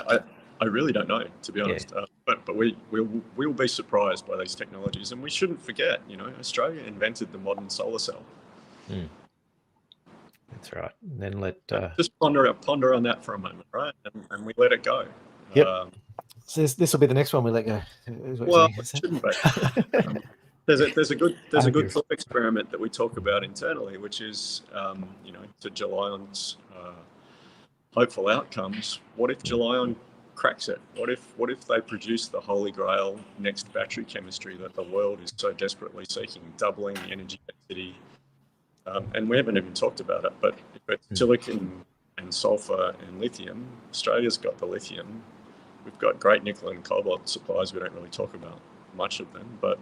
I really don't know, to be honest. Yeah. But we'll be surprised by these technologies, and we shouldn't forget. Australia invented the modern solar cell. Mm. That's right. And then just ponder on that for a moment, right? And we let it go. Yep. So this will be the next one we let go. Well, it shouldn't be. There's a good thought experiment that we talk about internally, which is to Gelion's hopeful outcomes. What if Gelion cracks it? What if they produce the holy grail next battery chemistry that the world is so desperately seeking, doubling the energy density? And we haven't even talked about it, but if it's silicon and sulfur and lithium, Australia's got the lithium. We've got great nickel and cobalt supplies. We don't really talk about much of them, but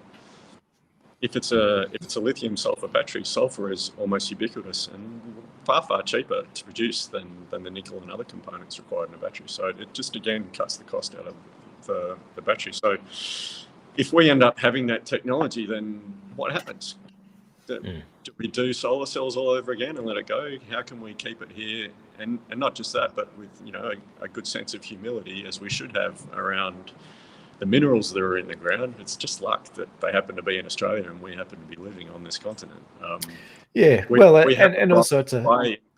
if it's a lithium sulfur battery, sulfur is almost ubiquitous and far cheaper to produce than the nickel and other components required in a battery. So it just again cuts the cost out of the battery. So if we end up having that technology, then what happens? Do we do solar cells all over again and let it go? How can we keep it here? And not just that, but with a good sense of humility, as we should have, around the minerals that are in the ground. It's just luck that they happen to be in Australia and we happen to be living on this continent. And also it's in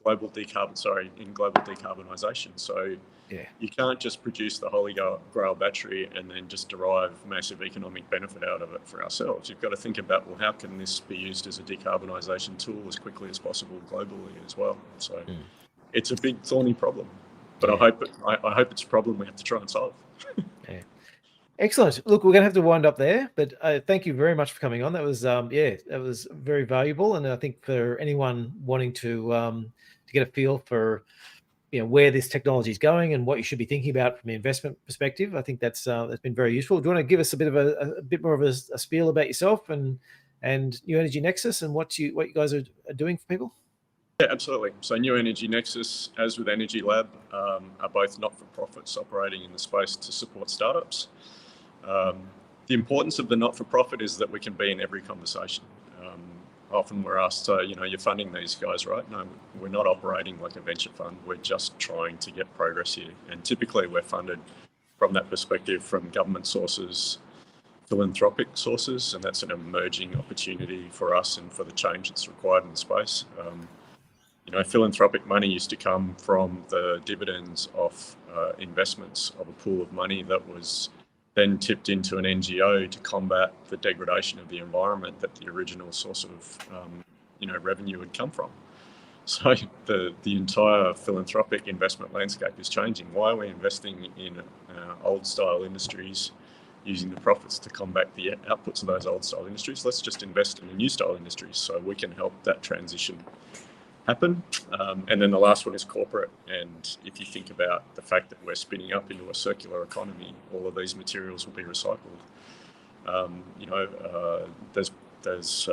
global decarbonisation. So you can't just produce the holy grail battery and then just derive massive economic benefit out of it for ourselves. You've got to think about, well, how can this be used as a decarbonisation tool as quickly as possible globally as well? So it's a big thorny problem, but I hope it's a problem we have to try and solve. Excellent. Look, we're going to have to wind up there, but thank you very much for coming on. That was that was very valuable, and I think for anyone wanting to get a feel for where this technology is going and what you should be thinking about from the investment perspective, I think that's been very useful. Do you want to give us a bit more of a spiel about yourself and New Energy Nexus and what you guys are doing for people? Yeah, absolutely. So New Energy Nexus, as with Energy Lab, are both not-for-profits operating in the space to support startups. The importance of the not-for-profit is that we can be in every conversation. Often we're asked, you're funding these guys, right? No, we're not operating like a venture fund. We're just trying to get progress here. And typically we're funded from that perspective from government sources, philanthropic sources, and that's an emerging opportunity for us and for the change that's required in the space. Philanthropic money used to come from the dividends of investments of a pool of money that was then tipped into an NGO to combat the degradation of the environment that the original source of revenue had come from. So the entire philanthropic investment landscape is changing. Why are we investing in old style industries, using the profits to combat the outputs of those old style industries? Let's just invest in the new style industries so we can help that transition happen. And then the last one is corporate. And if you think about the fact that we're spinning up into a circular economy, all of these materials will be recycled. There's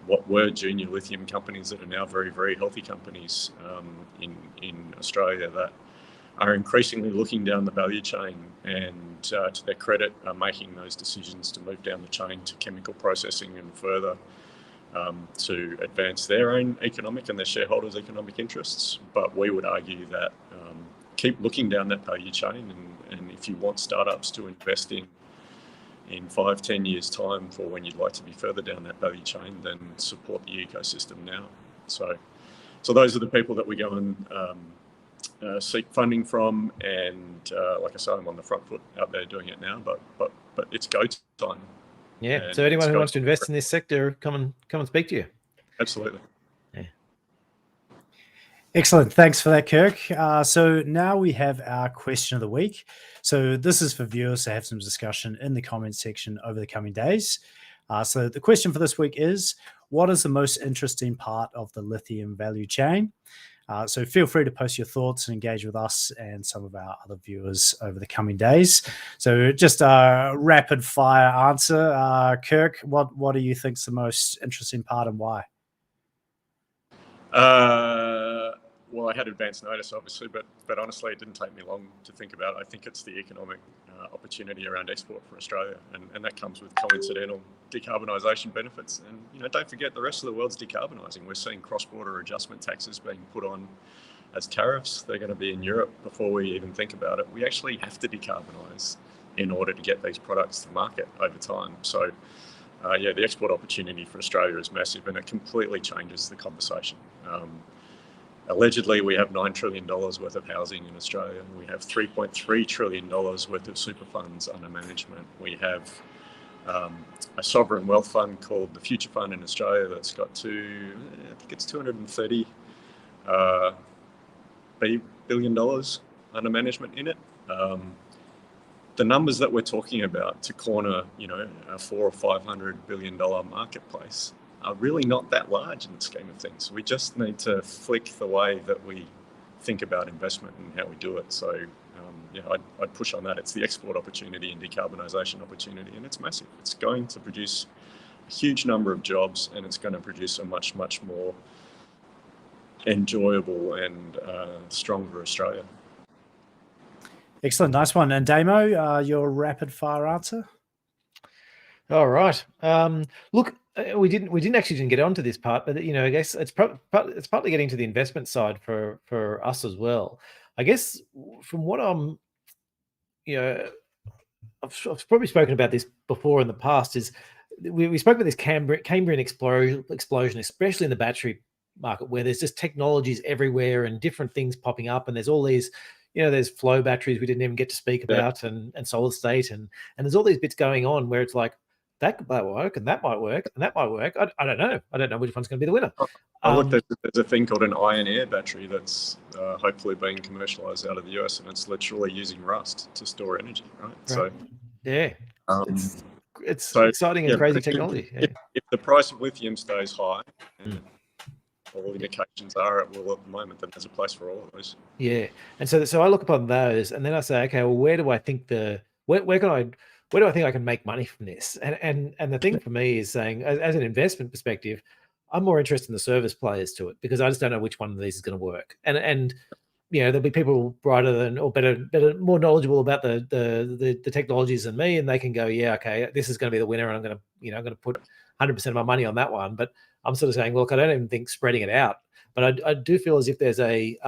what were junior lithium companies that are now very, very healthy companies in Australia that are increasingly looking down the value chain and to their credit are making those decisions to move down the chain to chemical processing and further to advance their own economic and their shareholders' economic interests. But we would argue that keep looking down that value chain, and if you want startups to invest in 5-10 years' time for when you'd like to be further down that value chain, then support the ecosystem now. So those are the people that we go and seek funding from, and like I say, I'm on the front foot out there doing it now, but it's go time. Yeah. And so anyone who wants to invest in this sector, come and speak to you. Absolutely. Yeah. Excellent. Thanks for that, Kirk. So now we have our question of the week. So this is for viewers to have some discussion in the comments section over the coming days. So the question for this week is, what is the most interesting part of the lithium value chain? So feel free to post your thoughts and engage with us and some of our other viewers over the coming days. So just a rapid fire answer. Kirk, what do you think is the most interesting part and why? Well, I had advance notice, obviously, but honestly, it didn't take me long to think about it. I think it's the economic opportunity around export for Australia, and that comes with coincidental decarbonisation benefits. And don't forget, the rest of the world's decarbonising. We're seeing cross-border adjustment taxes being put on as tariffs. They're going to be in Europe before we even think about it. We actually have to decarbonise in order to get these products to market over time. So, the export opportunity for Australia is massive, and it completely changes the conversation. Allegedly, we have $9 trillion worth of housing in Australia. We have $3.3 trillion worth of super funds under management. We have a sovereign wealth fund called the Future Fund in Australia that's got I think it's $230 billion under management in it. The numbers that we're talking about to corner, a $400 or $500 billion marketplace are really not that large in the scheme of things. We just need to flick the way that we think about investment and how we do it. So, I'd push on that. It's the export opportunity and decarbonisation opportunity, and it's massive. It's going to produce a huge number of jobs, and it's going to produce a much, much more enjoyable and stronger Australia. Excellent. Nice one. And Damo, your rapid fire answer? All right. Look, we didn't get onto this part, but I guess it's partly getting to the investment side for us as well. I guess from what I've probably spoken about this before in the past. Is we spoke about this Cambrian explosion, especially in the battery market, where there's just technologies everywhere and different things popping up, and there's all these. There's flow batteries we didn't even get to speak about, and solid state, and there's all these bits going on where it's like that might work, and that might work, and that might work. I don't know. I don't know which one's going to be the winner. Look, there's a thing called an iron air battery that's hopefully being commercialized out of the US, and it's literally using rust to store energy, right? So, yeah, it's exciting and crazy technology. If the price of lithium stays high, and all indications are it will at the moment, then there's a place for all of those. Yeah, and so I look upon those, and then I say, okay, well, where do I think where do I think I can make money from this? And the thing for me is saying, as an investment perspective, I'm more interested in the service players to it, because I just don't know which one of these is going to work. And there'll be people brighter than or better, more knowledgeable about the technologies than me, and they can go, yeah, okay, this is going to be the winner, and I'm going to put 100% of my money on that one. But I'm sort of saying, look, I don't even think spreading it out, but I do feel as if there's a,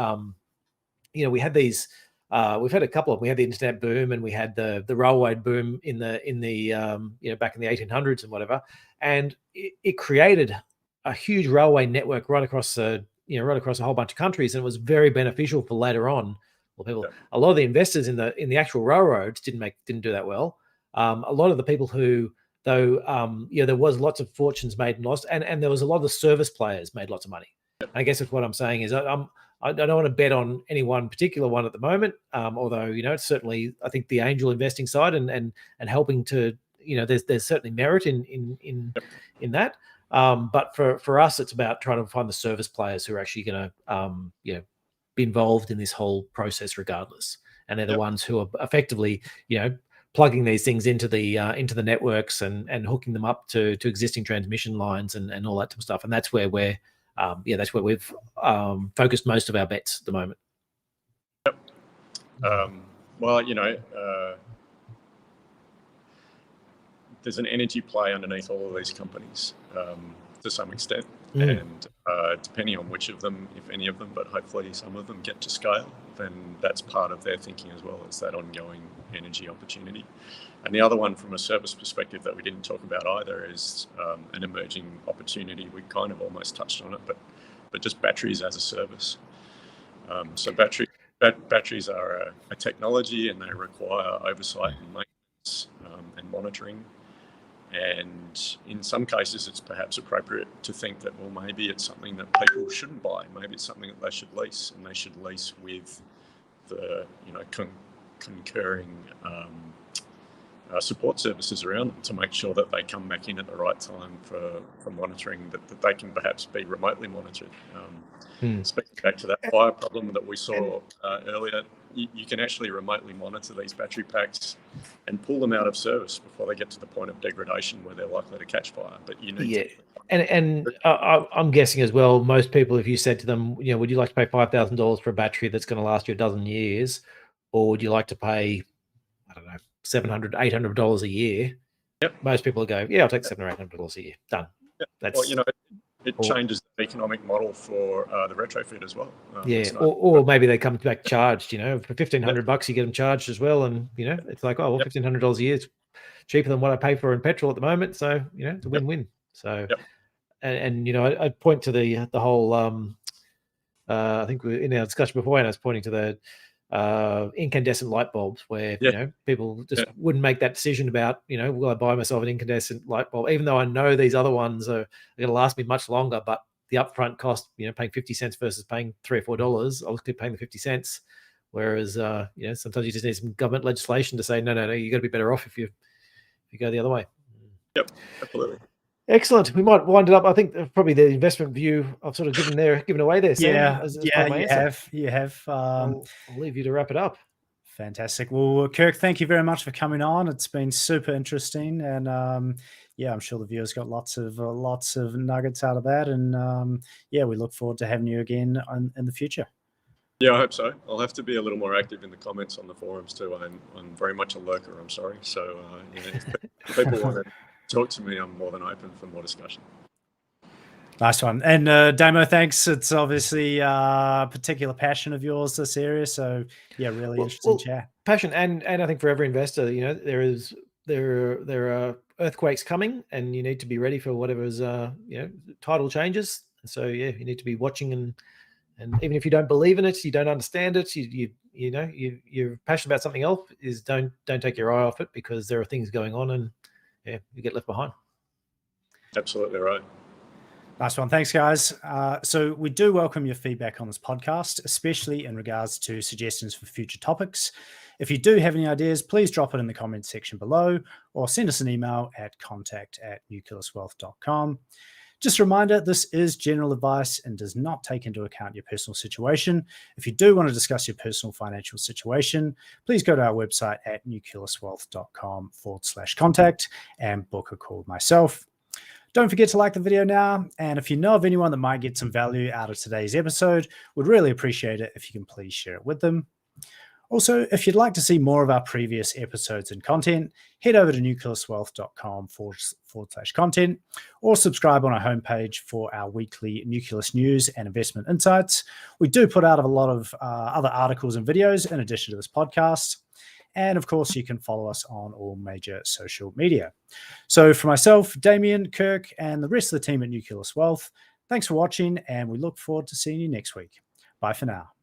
we had these, we've had a couple of, we had the internet boom, and we had the railway boom in the back in the 1800s and whatever, and it created a huge railway network right across a whole bunch of countries, and it was very beneficial for later on. Well, people, a lot of the investors in the actual railroads didn't do that well. A lot of the people who, though, there was lots of fortunes made and lost, and there was a lot of the service players made lots of money. I guess what I'm saying is I don't want to bet on any one particular one at the moment. Although it's certainly, I think, the angel investing side and helping to there's certainly merit in that. But for us, it's about trying to find the service players who are actually going to be involved in this whole process regardless, and they're the ones who are effectively plugging these things into the networks and hooking them up to existing transmission lines and all that type of stuff. And that's where we've focused most of our bets at the moment. Yep. Well, there's an energy play underneath all of these companies to some extent, and depending on which of them, if any of them, but hopefully some of them get to scale, then that's part of their thinking as well, as that ongoing energy opportunity. And the other one from a service perspective that we didn't talk about either is an emerging opportunity. We kind of almost touched on it, but just batteries as a service. So batteries are a technology, and they require oversight and maintenance and monitoring. And in some cases, it's perhaps appropriate to think that, well, maybe it's something that people shouldn't buy. Maybe it's something that they should lease, and they should lease with the concurring support services around them to make sure that they come back in at the right time for monitoring, that they can perhaps be remotely monitored. Speaking back to that fire problem that we saw earlier, you can actually remotely monitor these battery packs and pull them out of service before they get to the point of degradation where they're likely to catch fire. But you need to. And I'm guessing as well, most people, if you said to them, would you like to pay $5,000 for a battery that's going to last you a dozen years, or would you like to pay, I don't know, $700, $800 a year? Yep. Most people will go, yeah, I'll take $700 or $800 a year. Done. Yep. That's it changes the economic model for the retrofit as well. Or maybe they come back charged. For $1,500 you get them charged as well, and it's like, oh, well, $1,500 a year is cheaper than what I pay for in petrol at the moment. So it's a win-win. So, and I point to the whole. I think in our discussion beforehand, I was pointing to the incandescent light bulbs, where people just wouldn't make that decision about will I buy myself an incandescent light bulb, even though I know these other ones are going to last me much longer, but the upfront cost, paying 50 cents versus paying $3 or $4, I'll keep paying the 50 cents. Whereas sometimes you just need some government legislation to say no, you got to be better off if you go the other way. Yep, absolutely. Excellent. We might wind it up. I think probably the investment view I've sort of given away there. Sam, you have. I'll leave you to wrap it up. Fantastic. Well, Kirk, thank you very much for coming on. It's been super interesting, and I'm sure the viewers got lots of nuggets out of that. And we look forward to having you again in the future. Yeah, I hope so. I'll have to be a little more active in the comments on the forums too. I'm very much a lurker. I'm sorry. So if people want to talk to me, I'm more than open for more discussion. Nice one. And Damo, thanks. It's obviously a particular passion of yours, this area. So really interesting chat. Passion, and I think for every investor, there are earthquakes coming, and you need to be ready for whatever's tidal changes. So you need to be watching, and even if you don't believe in it, you don't understand it, you're passionate about something else, is don't take your eye off it, because there are things going on, and you get left behind. Absolutely right. Nice one. Thanks, guys. So we do welcome your feedback on this podcast, especially in regards to suggestions for future topics. If you do have any ideas, please drop it in the comments section below, or send us an email at contact@nucleuswealth.com. Just a reminder, this is general advice and does not take into account your personal situation. If you do want to discuss your personal financial situation, please go to our website at nucleuswealth.com/contact and book a call with myself. Don't forget to like the video now. And if you know of anyone that might get some value out of today's episode, we'd really appreciate it if you can please share it with them. Also, if you'd like to see more of our previous episodes and content, head over to nucleuswealth.com/content, or subscribe on our homepage for our weekly Nucleus news and investment insights. We do put out a lot of other articles and videos in addition to this podcast. And of course, you can follow us on all major social media. So for myself, Damien, Kirk, and the rest of the team at Nucleus Wealth, thanks for watching, and we look forward to seeing you next week. Bye for now.